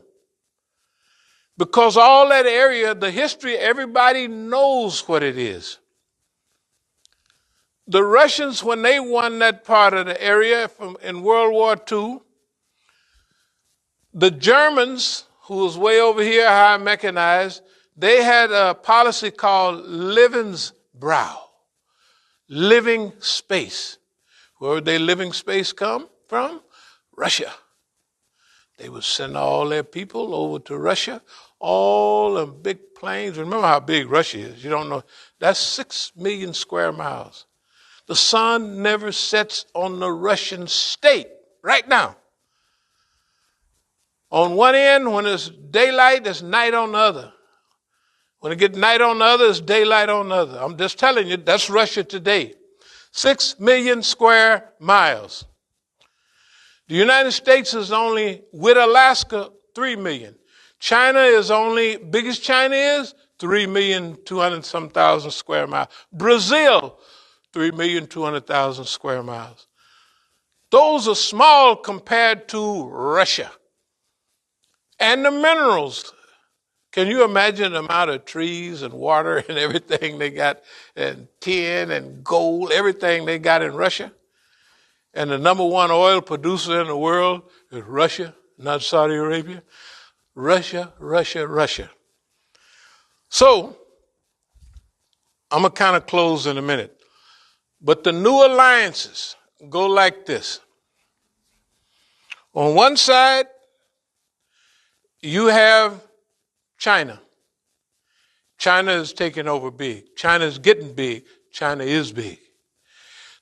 Because all that area, the history, everybody knows what it is. The Russians, when they won that part of the area in World War II, the Germans, who was way over here, high mechanized, they had a policy called Lebensraum, living space. Where would their living space come from? Russia. They would send all their people over to Russia, all the big planes. Remember how big Russia is. You don't know. That's 6 million square miles. The sun never sets on the Russian state right now. On one end, when it's daylight, it's night on the other. When it gets night on the other, it's daylight on the other. I'm just telling you, that's Russia today. 6 million square miles. The United States is only, with Alaska, 3 million. China is only, biggest China is, 3,200,000 square miles. Brazil, 3,200,000 square miles. Those are small compared to Russia. And the minerals. Can you imagine the amount of trees and water and everything they got, and tin and gold, everything they got in Russia? And the number one oil producer in the world is Russia, not Saudi Arabia. Russia, Russia, Russia. So, I'm going to kind of close in a minute. But the new alliances go like this. On one side, you have China. China is taking over big. China is getting big. China is big.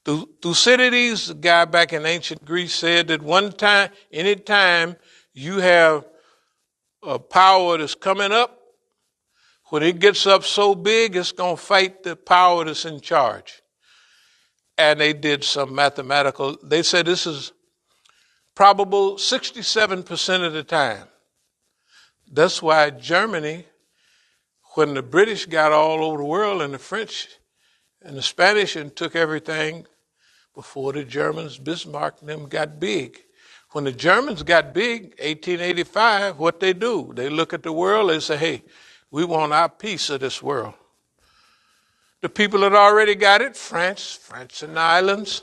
Thucydides, the guy back in ancient Greece, said that one time, anytime you have a power that's coming up, when it gets up so big, it's going to fight the power that's in charge. And they did some mathematical, they said this is probable 67% of the time. That's why Germany, when the British got all over the world and the French and the Spanish and took everything, before the Germans, Bismarck and them got big. When the Germans got big, 1885, what they do? They look at the world and say, hey, we want our piece of this world. The people that already got it, France and the islands,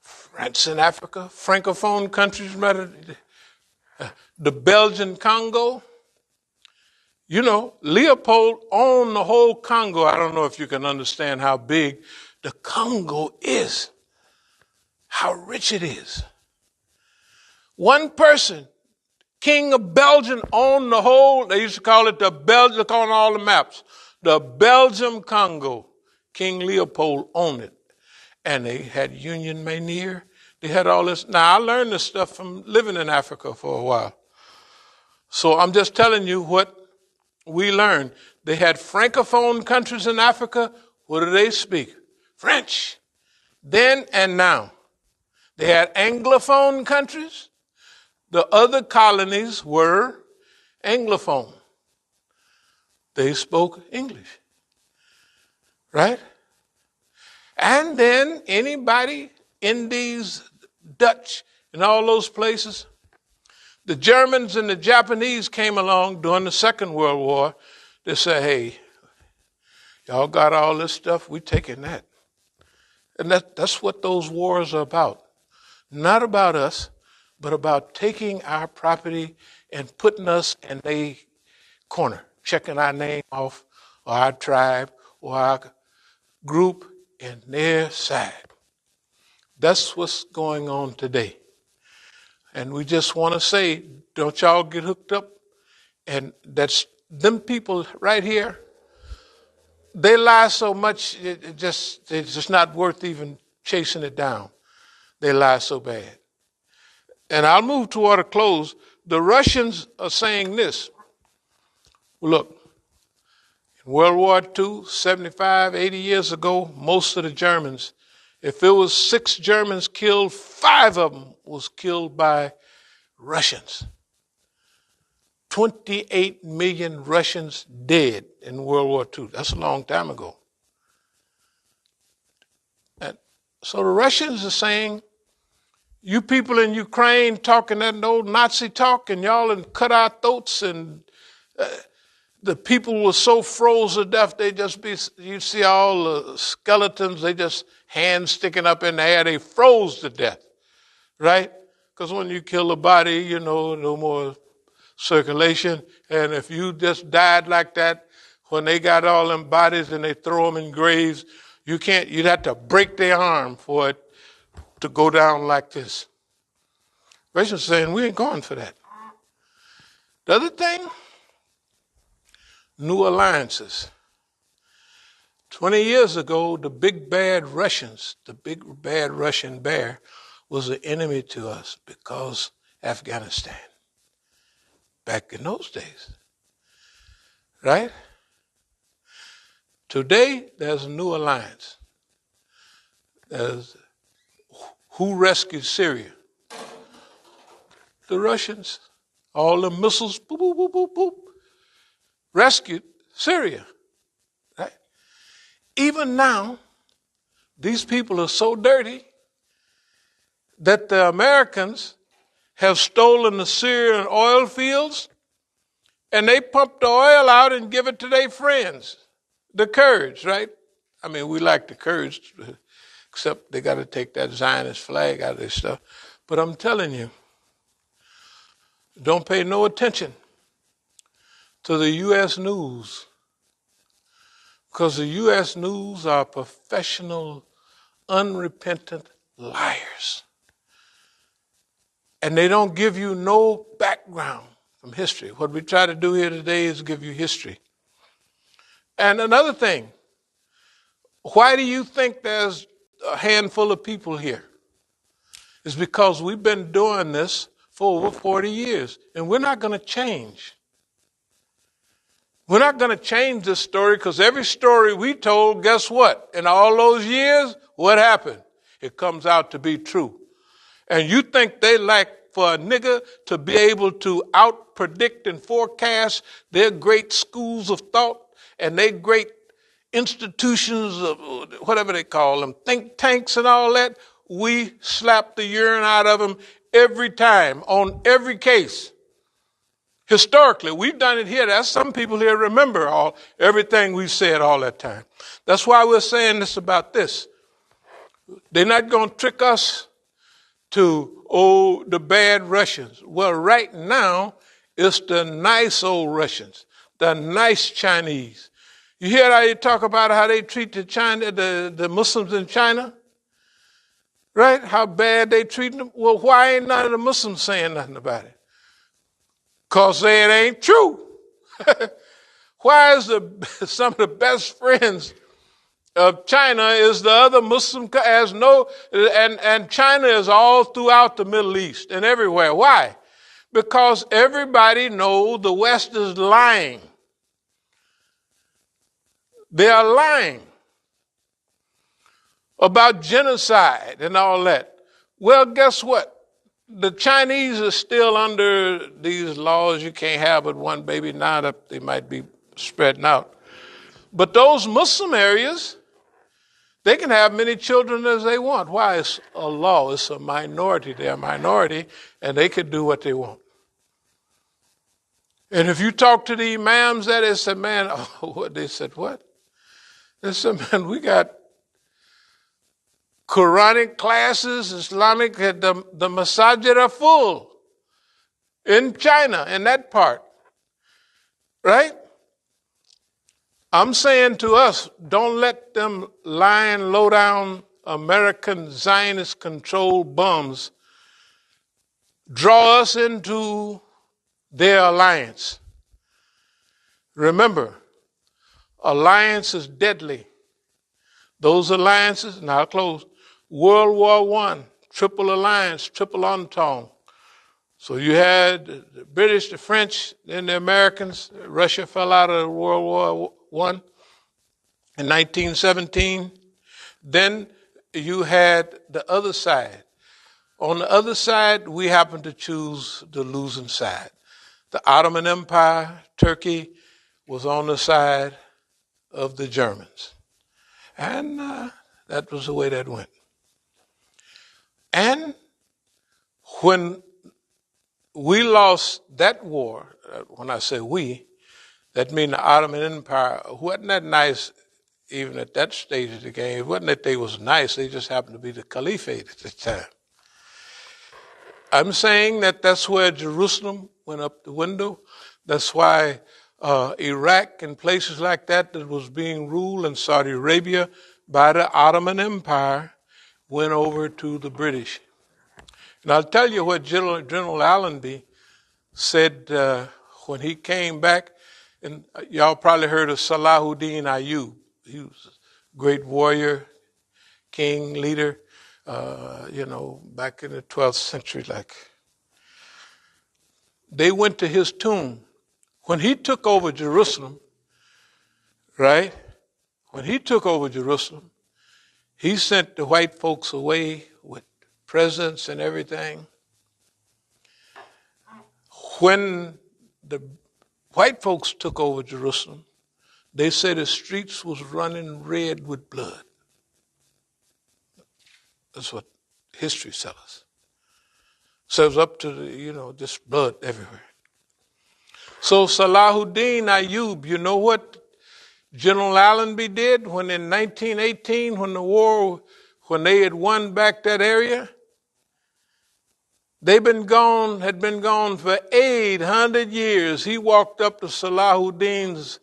France and Africa, Francophone countries, the Belgian Congo. You know, Leopold owned the whole Congo. I don't know if you can understand how big the Congo is, how rich it is. One person, King of Belgium, owned the whole, they used to call it the Belgium, look on all the maps, the Belgium Congo. King Leopold owned it. And they had Union Manier. They had all this. Now, I learned this stuff from living in Africa for a while. So I'm just telling you what we learned. They had Francophone countries in Africa. What do they speak? French. Then and now. They had Anglophone countries. The other colonies were Anglophone. They spoke English. Right? And then anybody in these Dutch and all those places, the Germans and the Japanese came along during the Second World War. They said, hey, y'all got all this stuff, we taking that. And that's what those wars are about. Not about us, but about taking our property and putting us in a corner, checking our name off, or our tribe, or our group in their side. That's what's going on today. And we just want to say, don't y'all get hooked up. And that's them people right here. They lie so much, it's just not worth even chasing it down. They lie so bad. And I'll move toward a close. The Russians are saying this. Look, in World War II, 75, 80 years ago, most of the Germans, if it was 6 Germans killed, 5 of them was killed by Russians. 28 million Russians dead in World War II. That's a long time ago. And so the Russians are saying, you people in Ukraine talking that old Nazi talk, and y'all and cut our throats, and the people were so froze to death, they just be, you see all the skeletons, they just hands sticking up in the air, they froze to death, right? Because when you kill a body, you know, no more circulation. And if you just died like that, when they got all them bodies and they throw them in graves, you'd have to break their arm for it to go down like this. Russians saying, we ain't going for that. The other thing, new alliances. 20 years ago, the big bad Russians, the big bad Russian bear, was an enemy to us because Afghanistan. Back in those days. Right? Today, there's a new alliance. There's who rescued Syria? The Russians. All the missiles, boop, boop, boop, boop, boop, rescued Syria. Right? Even now, these people are so dirty that the Americans have stolen the Syrian oil fields, and they pump the oil out and give it to their friends, the Kurds, right? I mean, we like the Kurds, except they got to take that Zionist flag out of their stuff. But I'm telling you, don't pay no attention to the U.S. news, because the U.S. news are professional, unrepentant liars. And they don't give you no background from history. What we try to do here today is give you history. And another thing, why do you think there's a handful of people here? It's because we've been doing this for over 40 years, and we're not going to change. We're not going to change this story, because every story we told, guess what? In all those years, what happened? It comes out to be true. And you think they like for a nigger to be able to out-predict and forecast their great schools of thought and their great institutions of whatever they call them, think tanks and all that? we slap the urine out of them every time, on every case. Historically, we've done it here. That's some people here remember everything we said all that time. That's why we're saying this about this. They're not going to trick us to, the bad Russians. Well, right now, it's the nice old Russians, the nice Chinese. You hear how you talk about how they treat the Muslims in China? Right? How bad they treat them? Well, why ain't none of the Muslims saying nothing about it? Because it ain't true. Why is some of the best friends of China is the other Muslim, and China is all throughout the Middle East and everywhere. Why? Because everybody knows the West is lying. They are lying about genocide and all that. Well, guess what? The Chinese are still under these laws. You can't have but one baby. Now that they might be spreading out. But those Muslim areas, they can have many children as they want. Why? It's a law. It's a minority. They're a minority, and they can do what they want. And if you talk to the Imams, they said, man, they said, what? They said, man, we got Quranic classes, Islamic, the Masjid are full in China, in that part. Right? I'm saying to us, don't let them lying, low-down American Zionist-controlled bums draw us into their alliance. Remember, alliance is deadly. Those alliances, now I'll close, World War I, triple alliance, triple entente. So you had the British, the French, then the Americans. Russia fell out of World War I in 1917. Then you had the other side. On the other side, we happened to choose the losing side. The Ottoman Empire, Turkey, was on the side of the Germans. And that was the way that went. And when we lost that war, when I say we, that means the Ottoman Empire wasn't that nice even at that stage of the game. It wasn't that they was nice, they just happened to be the caliphate at the time. I'm saying that that's where Jerusalem went up the window. That's why Iraq and places like that was being ruled in Saudi Arabia by the Ottoman Empire went over to the British. And I'll tell you what General Allenby said when he came back. And y'all probably heard of Salahuddin Ayyub. He was a great warrior, king, leader, back in the 12th century. They went to his tomb. When he took over Jerusalem, right? When he took over Jerusalem, he sent the white folks away with presents and everything. When the white folks took over Jerusalem, they said the streets was running red with blood. That's what history tells us. So it was up to just blood everywhere. So Salahuddin Ayyub, you know what General Allenby did when in 1918, when they had won back that area? Had been gone for 800 years. He walked up to Salahuddin's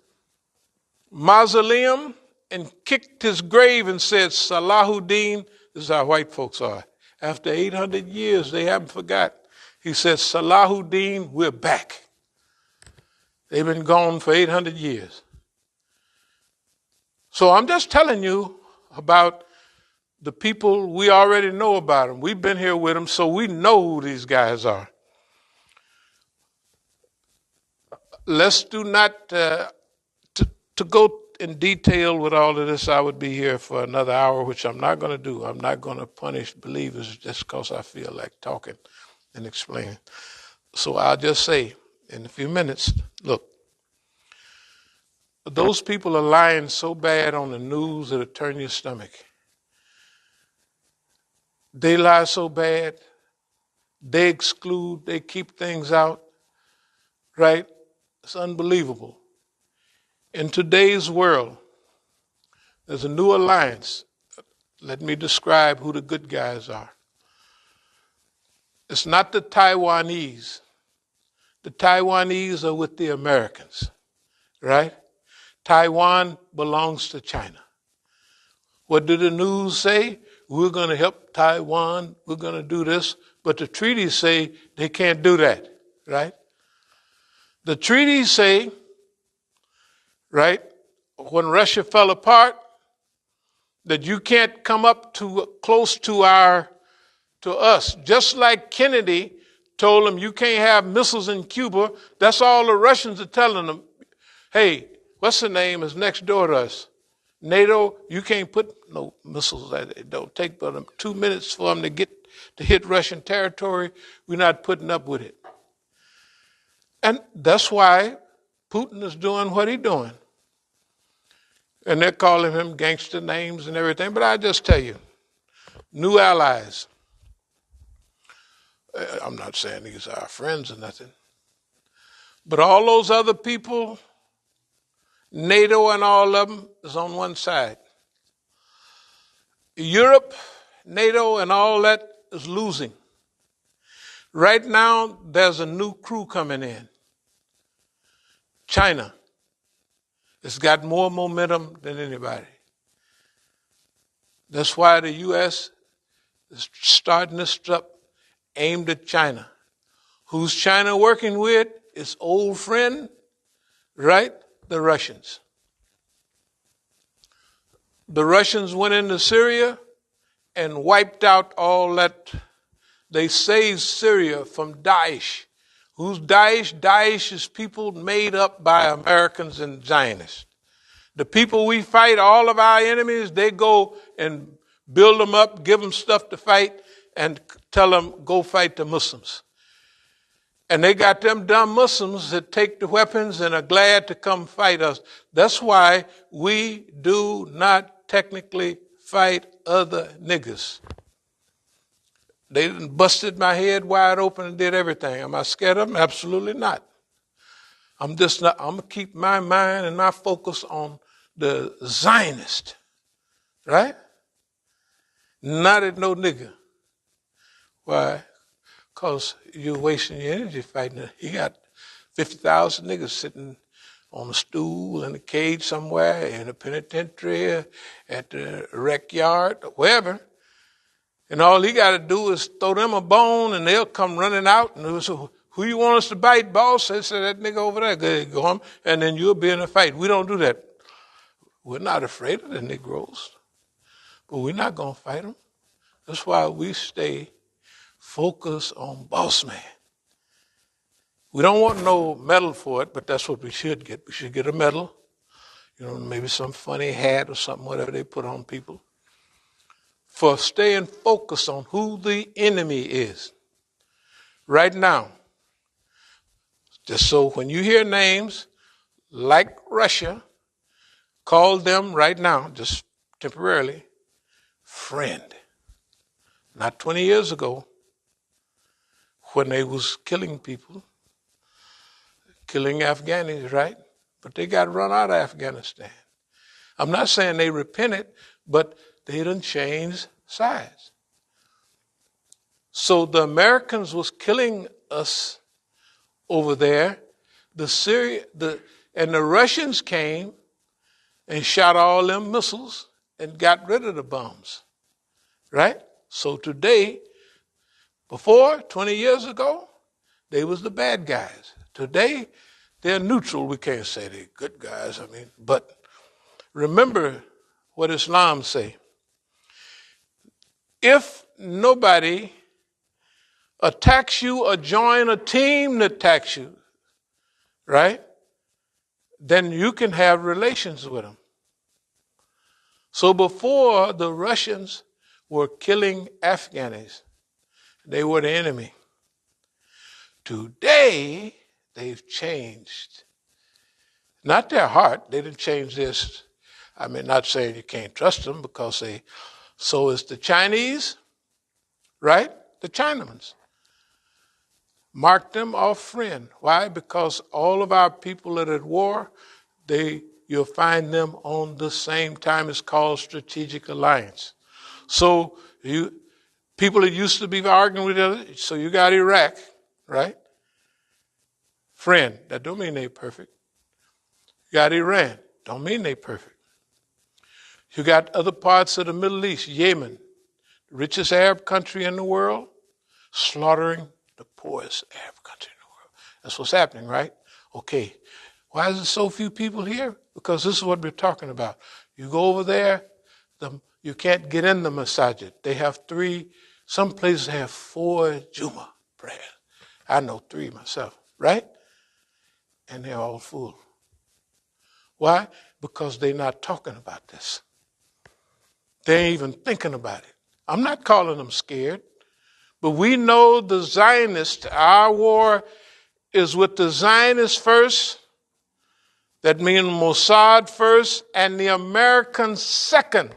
mausoleum and kicked his grave and said, Salahuddin, this is how white folks are. After 800 years, they haven't forgot. He said, Salahuddin, we're back. They've been gone for 800 years. So I'm just telling you about the people we already know about them. We've been here with them, so we know who these guys are. Let's do not, to go in detail with all of this, I would be here for another hour, which I'm not going to do. I'm not going to punish believers just because I feel like talking and explaining. So I'll just say in a few minutes, look, those people are lying so bad on the news it'll turn your stomach. They lie so bad. They exclude. They keep things out. Right? It's unbelievable. In today's world, there's a new alliance. Let me describe who the good guys are. It's not the Taiwanese. The Taiwanese are with the Americans, right? Taiwan belongs to China. What do the news say? We're going to help Taiwan. We're going to do this. But the treaties say they can't do that, right? The treaties say, right, when Russia fell apart, that you can't come up too close to us. Just like Kennedy told them you can't have missiles in Cuba. That's all the Russians are telling them. Hey, what's the name is next door to us? NATO, you can't put no missiles at it. It don't take but 2 minutes for them to hit Russian territory. We're not putting up with it. And that's why Putin is doing what he's doing. And they're calling him gangster names and everything. But I just tell you, new allies. I'm not saying these are our friends or nothing. But all those other people, NATO and all of them, is on one side. Europe, NATO, and all that is losing. Right now, there's a new crew coming in. China. It's got more momentum than anybody. That's why the U.S. is starting this stuff aimed at China. Who's China working with? Its old friend, right? The Russians. The Russians went into Syria and wiped out all that. They saved Syria from Daesh. Who's Daesh? Daesh is people made up by Americans and Zionists. The people we fight, all of our enemies, they go and build them up, give them stuff to fight, and tell them, go fight the Muslims. And they got them dumb Muslims that take the weapons and are glad to come fight us. That's why we do not technically fight other niggas. They busted my head wide open and did everything. Am I scared of them? Absolutely not. I'm going to keep my mind and my focus on the Zionist, right? Not at no nigga. Why? Because you're wasting your energy fighting it. You got 50,000 niggas sitting on a stool in a cage somewhere, in a penitentiary, at the rec yard, wherever. And all he got to do is throw them a bone and they'll come running out. And so, who you want us to bite, boss? They say, that nigga over there. Go on. And then you'll be in a fight. We don't do that. We're not afraid of the Negroes. But we're not going to fight them. That's why we stay focused on boss man. We don't want no medal for it, but that's what we should get. We should get a medal. You know, maybe some funny hat or something, whatever they put on people. For staying focused on who the enemy is. Right now. Just so when you hear names like Russia, call them right now, just temporarily, friend. Not 20 years ago, when they was killing people, killing Afghanis, right? But they got run out of Afghanistan. I'm not saying they repented, but they done changed sides. So the Americans was killing us over there. And the Russians came and shot all them missiles and got rid of the bombs, right? So today, before, 20 years ago, they was the bad guys. Today, they're neutral. We can't say they're good guys, but remember what Islam say. If nobody attacks you or join a team that attacks you, right, then you can have relations with them. So before, the Russians were killing Afghanis. They were the enemy. Today, they've changed. Not their heart. They didn't change this. Not saying you can't trust them, because so is the Chinese, right? The Chinamans. Mark them off friend. Why? Because all of our people that are at war, you'll find them on the same time. It's called strategic alliance. So people that used to be arguing with each other, so you got Iraq, right? Friend. That don't mean they perfect. You got Iran. Don't mean they perfect. You got other parts of the Middle East, Yemen, the richest Arab country in the world, slaughtering the poorest Arab country in the world. That's what's happening, right? Okay. Why is there so few people here? Because this is what we're talking about. You go over there, you can't get in the Masjid. They have some places have 4 Jum'ah prayers. I know 3 myself, right? And they're all full. Why? Because they're not talking about this. They ain't even thinking about it. I'm not calling them scared, but we know the Zionists, our war is with the Zionists first, that means Mossad first, and the Americans second.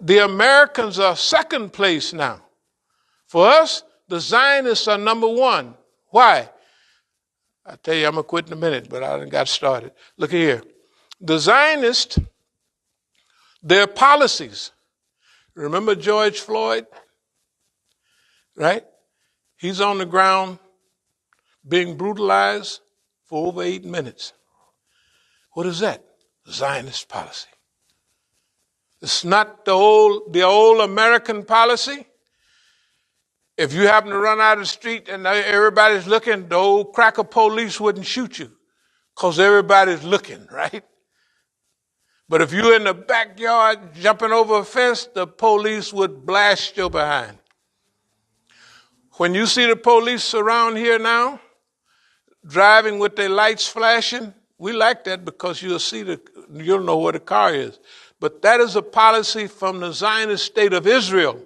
The Americans are second place now. For us, the Zionists are number 1. Why? I tell you, I'm going to quit in a minute, but I done got started. Look here. The Zionists, their policies. Remember George Floyd? Right? He's on the ground being brutalized for over 8 minutes. What is that? Zionist policy. It's not the old American policy. If you happen to run out of the street and everybody's looking, the old cracker police wouldn't shoot you because everybody's looking, right? But if you're in the backyard jumping over a fence, the police would blast your behind. When you see the police around here now, driving with their lights flashing, we like that because you'll know where the car is. But that is a policy from the Zionist state of Israel.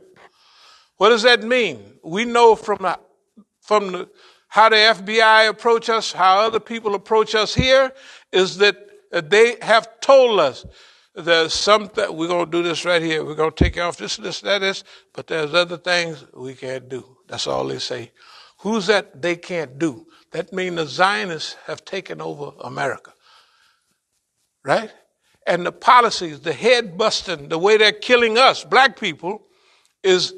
What does that mean? We know from how the FBI approach us, how other people approach us here, is that they have told us there's something, we're going to do this right here. We're going to take off this, that, but there's other things we can't do. That's all they say. Who's that they can't do? That means the Zionists have taken over America. Right? And the policies, the head busting, the way they're killing us, black people, is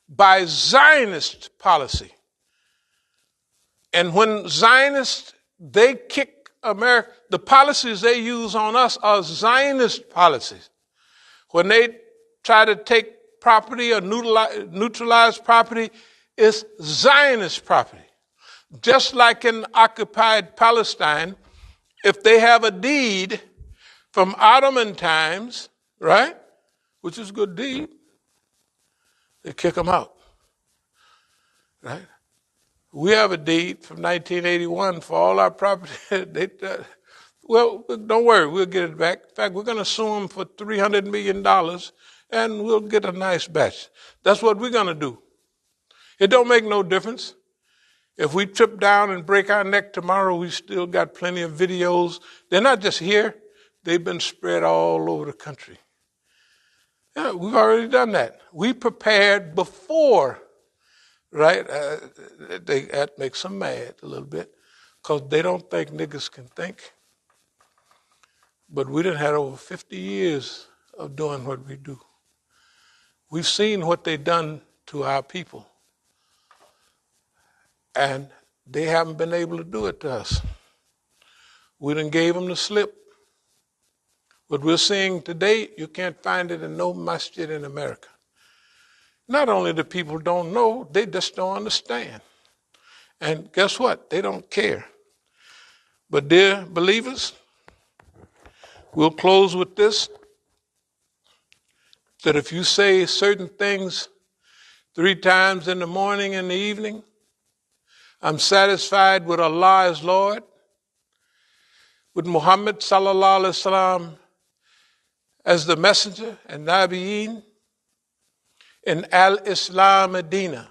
by Zionist policy. And when Zionists, they kick America, the policies they use on us are Zionist policies. When they try to take property or neutralize property, it's Zionist property. Just like in occupied Palestine, if they have a deed from Ottoman times, right, which is a good deed, they kick them out, right? We have a deed from 1981 for all our property. Well, don't worry, we'll get it back. In fact, we're going to sue them for $300 million, and we'll get a nice batch. That's what we're going to do. It don't make no difference. If we trip down and break our neck tomorrow, we still got plenty of videos. They're not just here. They've been spread all over the country. Yeah, we've already done that. We prepared before, right? That makes them mad a little bit because they don't think niggas can think. But we done had over 50 years of doing what we do. We've seen what they've done to our people. And they haven't been able to do it to us. We done gave them the slip. What we're seeing today, you can't find it in no masjid in America. Not only the people don't know, they just don't understand. And guess what? They don't care. But dear believers, we'll close with this, that if you say certain things 3 times in the morning and the evening, I'm satisfied with Allah as Lord, with Muhammad sallallahu alaihi wasallam as the messenger and Nabiyin, and Al-Islam Medina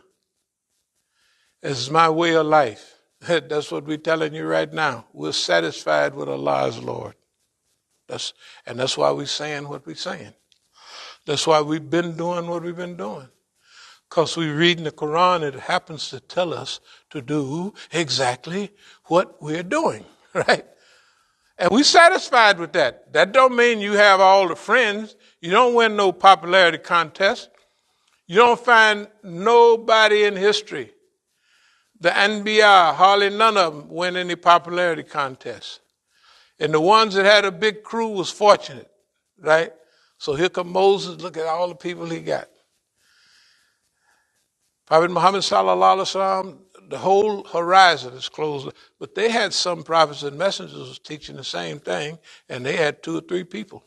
as my way of life. That's what we're telling you right now. We're satisfied with Allah as Lord. That's why we're saying what we're saying. That's why we've been doing what we've been doing. Because we read in the Quran, it happens to tell us to do exactly what we're doing, right? And we're satisfied with that. That don't mean you have all the friends. You don't win no popularity contest. You don't find nobody in history, the Anbiya, hardly none of them win any popularity contests. And the ones that had a big crew was fortunate, right? So here come Moses, look at all the people he got. Prophet Muhammad sallallahu alaihi wasallam, the whole horizon is closed. But they had some prophets and messengers teaching the same thing, and they had 2 or 3 people,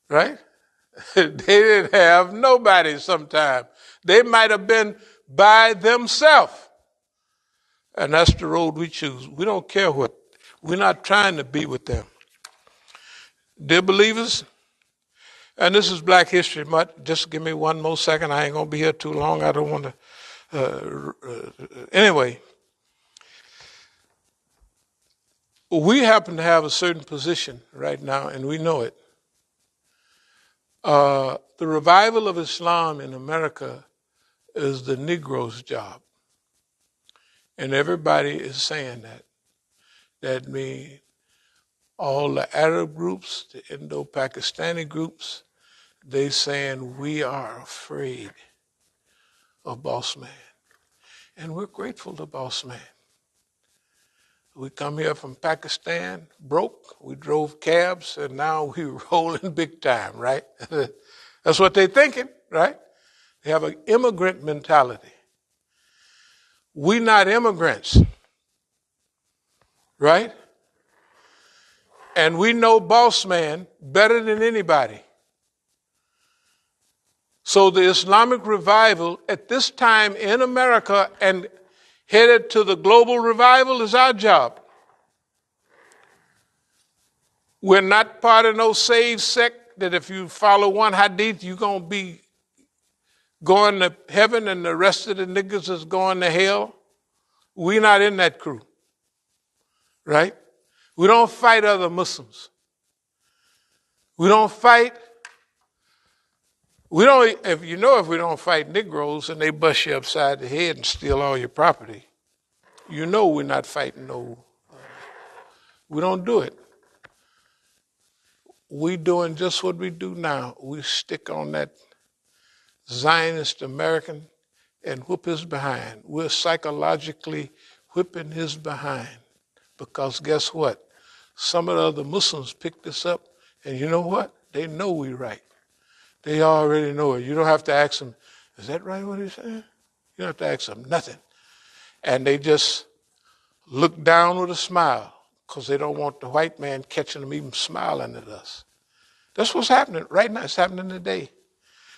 right? They didn't have nobody sometime. They might have been by themselves. And that's the road we choose. We don't care what. We're not trying to be with them. Dear believers, and this is Black History Month. Just give me one more second. I ain't going to be here too long. I don't want to. Anyway, we happen to have a certain position right now, and we know it. The revival of Islam in America is the Negro's job. And everybody is saying that. That means all the Arab groups, the Indo-Pakistani groups, they saying we are afraid of Boss Man. And we're grateful to Boss Man. We come here from Pakistan, broke. We drove cabs, and now we're rolling big time, right? That's what they're thinking, right? They have an immigrant mentality. We're not immigrants, right? And we know Boss Man better than anybody. So the Islamic revival at this time in America and headed to the global revival is our job. We're not part of no saved sect that if you follow one hadith, you're going to be going to heaven and the rest of the niggas is going to hell. We're not in that crew, right? We don't fight other Muslims. We don't fight. If we don't fight Negroes and they bust you upside the head and steal all your property, you know we're not fighting we don't do it. We doing just what we do now. We stick on that Zionist American and whoop his behind. We're psychologically whipping his behind because guess what? Some of the other Muslims picked this up and you know what? They know we right. They already know it. You don't have to ask them, is that right what he's saying? You don't have to ask them nothing. And they just look down with a smile because they don't want the white man catching them even smiling at us. That's what's happening right now. It's happening today.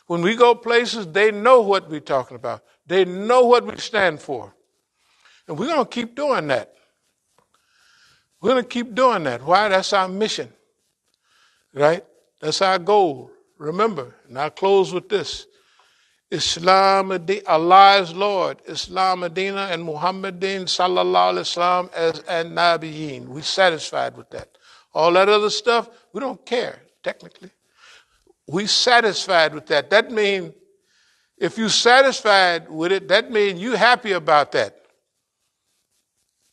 When we go places, they know what we're talking about. They know what we stand for. And we're going to keep doing that. We're going to keep doing that. Why? That's our mission, right? That's our goal. Remember, and I'll close with this. Islam, Allah is Lord. Islam, Medina, and Muhammadin, sallallahu alaihi wasallam, as an-Nabiyyin. We're satisfied with that. All that other stuff, we don't care, technically. We're satisfied with that. That means, if you're satisfied with it, that means you're happy about that.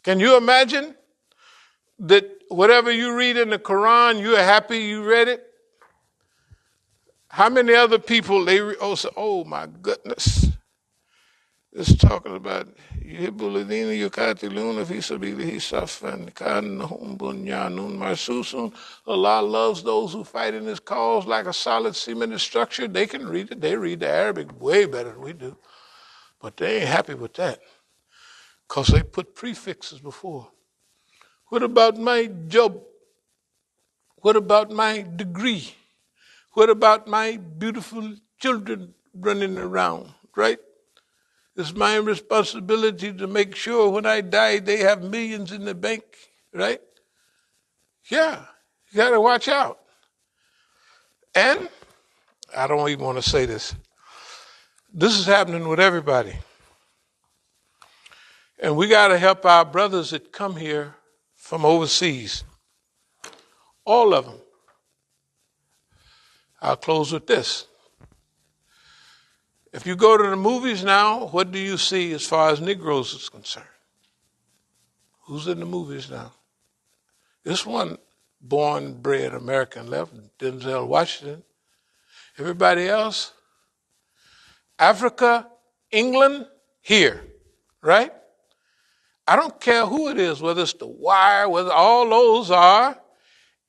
Can you imagine that whatever you read in the Quran, you're happy you read it? How many other people, say, oh my goodness, it's talking about Allah loves those who fight in his cause like a solid cemented structure. They can read it. They read the Arabic way better than we do. But they ain't happy with that because they put prefixes before. What about my job? What about my degree? What about my beautiful children running around, right? It's my responsibility to make sure when I die they have millions in the bank, right? Yeah, you got to watch out. And I don't even want to say this. This is happening with everybody. And we got to help our brothers that come here from overseas. All of them. I'll close with this. If you go to the movies now, what do you see as far as Negroes is concerned? Who's in the movies now? This one born, bred American left, Denzel Washington. Everybody else, Africa, England, here, right? I don't care who it is, whether it's The Wire, whether all those are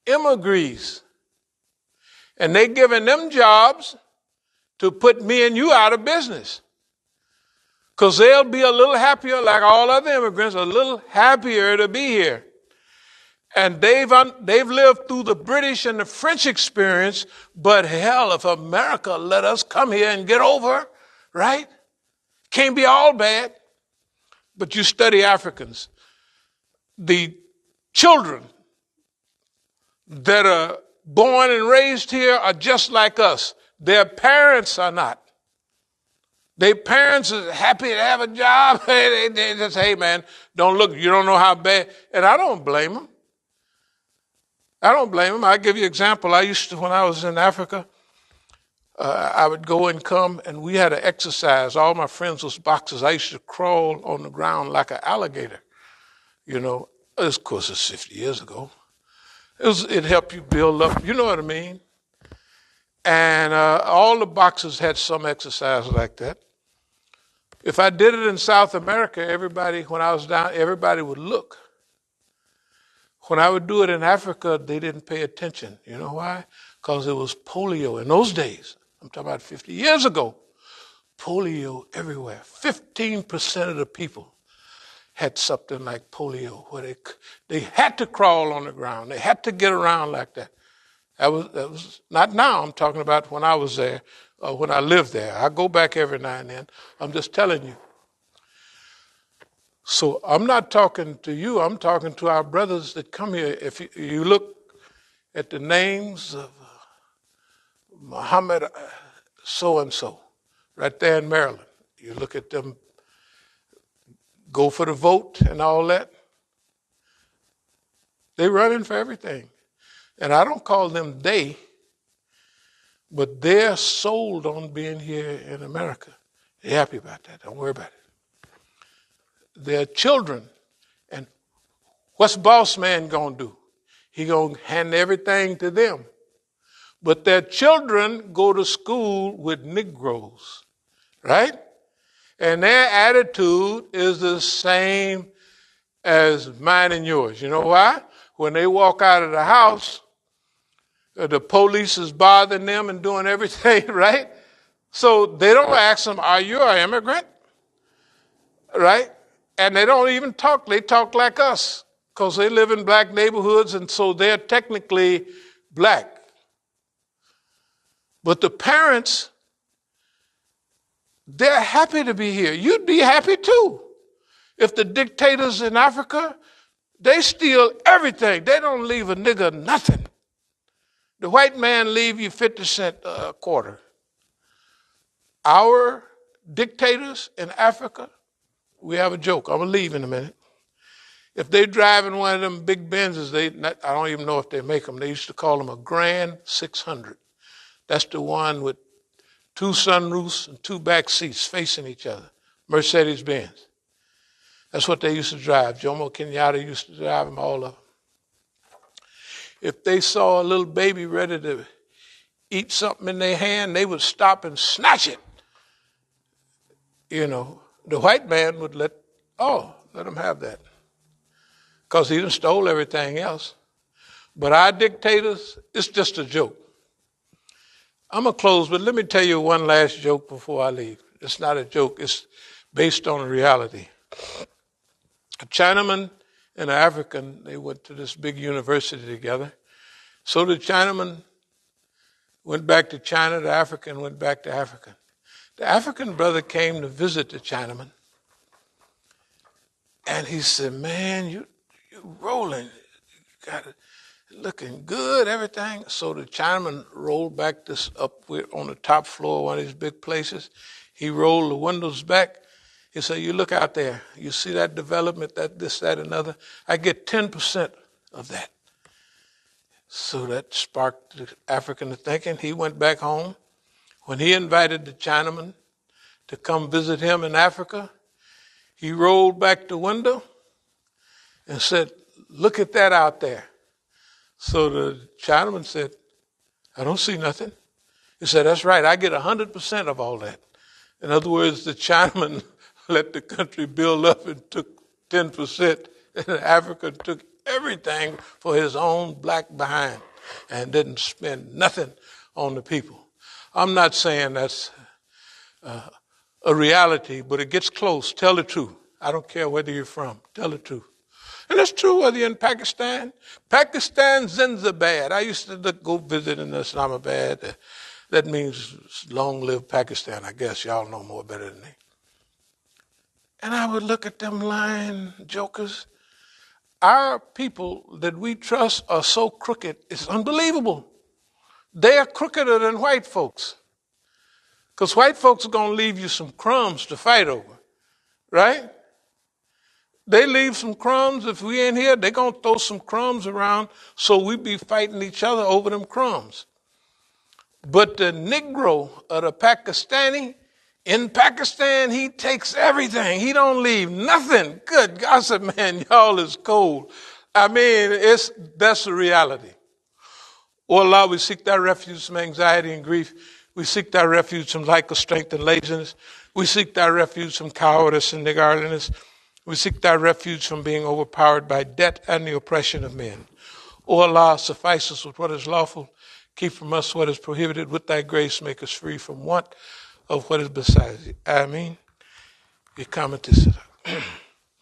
immigrants. And they giving them jobs to put me and you out of business. Because they'll be a little happier, like all other immigrants, a little happier to be here. And they've lived through the British and the French experience, but hell, if America let us come here and get over, right? Can't be all bad. But you study Africans. The children that are born and raised here are just like us. Their parents are not. Their parents are happy to have a job. They just, hey, man, don't look, you don't know how bad. And I don't blame them. I'll give you an example. I used to, when I was in Africa, I would go and come, and we had an exercise. All my friends was boxers. I used to crawl on the ground like an alligator. You know, of course, it's 50 years ago. It helped you build up, you know what I mean? And all the boxers had some exercise like that. If I did it in South America, everybody, when I was down, everybody would look. When I would do it in Africa, they didn't pay attention. You know why? Because it was polio in those days. I'm talking about 50 years ago. Polio everywhere. 15% of the people had something like polio, where they had to crawl on the ground. They had to get around like that. That was not now. I'm talking about when I was there, when I lived there. I go back every now and then. I'm just telling you. So I'm not talking to you. I'm talking to our brothers that come here. If you look at the names of Muhammad so-and-so right there in Maryland, you look at them, go for the vote and all that. They're running for everything. And I don't call them they, but they're sold on being here in America. They're happy about that. Don't worry about it. Their children. And what's boss man going to do? He going to hand everything to them. But their children go to school with Negroes, right? And their attitude is the same as mine and yours. You know why? When they walk out of the house, the police is bothering them and doing everything, right? So they don't ask them, are you an immigrant? Right? And they don't even talk. They talk like us because they live in black neighborhoods, and so they're technically black. But the parents, they're happy to be here. You'd be happy too. If the dictators in Africa, they steal everything. They don't leave a nigger nothing. The white man leave you 50 cents a quarter. Our dictators in Africa, we have a joke. I'm going to leave in a minute. If they drive in one of them big Benzes, I don't even know if they make them. They used to call them a Grand 600. That's the one with 2 sunroofs and 2 back seats facing each other. Mercedes-Benz. That's what they used to drive. Jomo Kenyatta used to drive them, all of them. If they saw a little baby ready to eat something in their hand, they would stop and snatch it. You know, the white man would let them have that. Because he done stole everything else. But our dictators, it's just a joke. I'm going to close, but let me tell you one last joke before I leave. It's not a joke. It's based on reality. A Chinaman and an African, they went to this big university together. So the Chinaman went back to China. The African went back to Africa. The African brother came to visit the Chinaman. And he said, man, you rolling. You got it looking good, everything. So the Chinaman rolled back this up on the top floor of one of these big places. He rolled the windows back. He said, you look out there. You see that development, that, this, that, another. I get 10% of that. So that sparked the African thinking. He went back home. When he invited the Chinaman to come visit him in Africa, he rolled back the window and said, "Look at that out there." So the Chinaman said, "I don't see nothing." He said, "That's right. I get 100% of all that." In other words, the Chinaman let the country build up and took 10%, and Africa took everything for his own black behind and didn't spend nothing on the people. I'm not saying that's a reality, but it gets close. Tell the truth. I don't care whether you're from. Tell the truth. And it's true whether you're in Pakistan. Pakistan, Zindabad. I used to go visit in Islamabad. That means long live Pakistan, I guess. Y'all know more better than me. And I would look at them lying jokers. Our people that we trust are so crooked, it's unbelievable. They are crookeder than white folks. Because white folks are going to leave you some crumbs to fight over, right? They leave some crumbs. If we ain't here, they're going to throw some crumbs around so we be fighting each other over them crumbs. But the Negro or the Pakistani, in Pakistan, he takes everything. He don't leave nothing. Good gossip, man, y'all is cold. I mean, that's the reality. O Allah, we seek thy refuge from anxiety and grief. We seek thy refuge from lack of strength and laziness. We seek thy refuge from cowardice and niggardliness. We seek thy refuge from being overpowered by debt and the oppression of men. O Allah, suffice us with what is lawful. Keep from us what is prohibited. With thy grace, make us free from want of what is besides thee. Ameen. Your comment is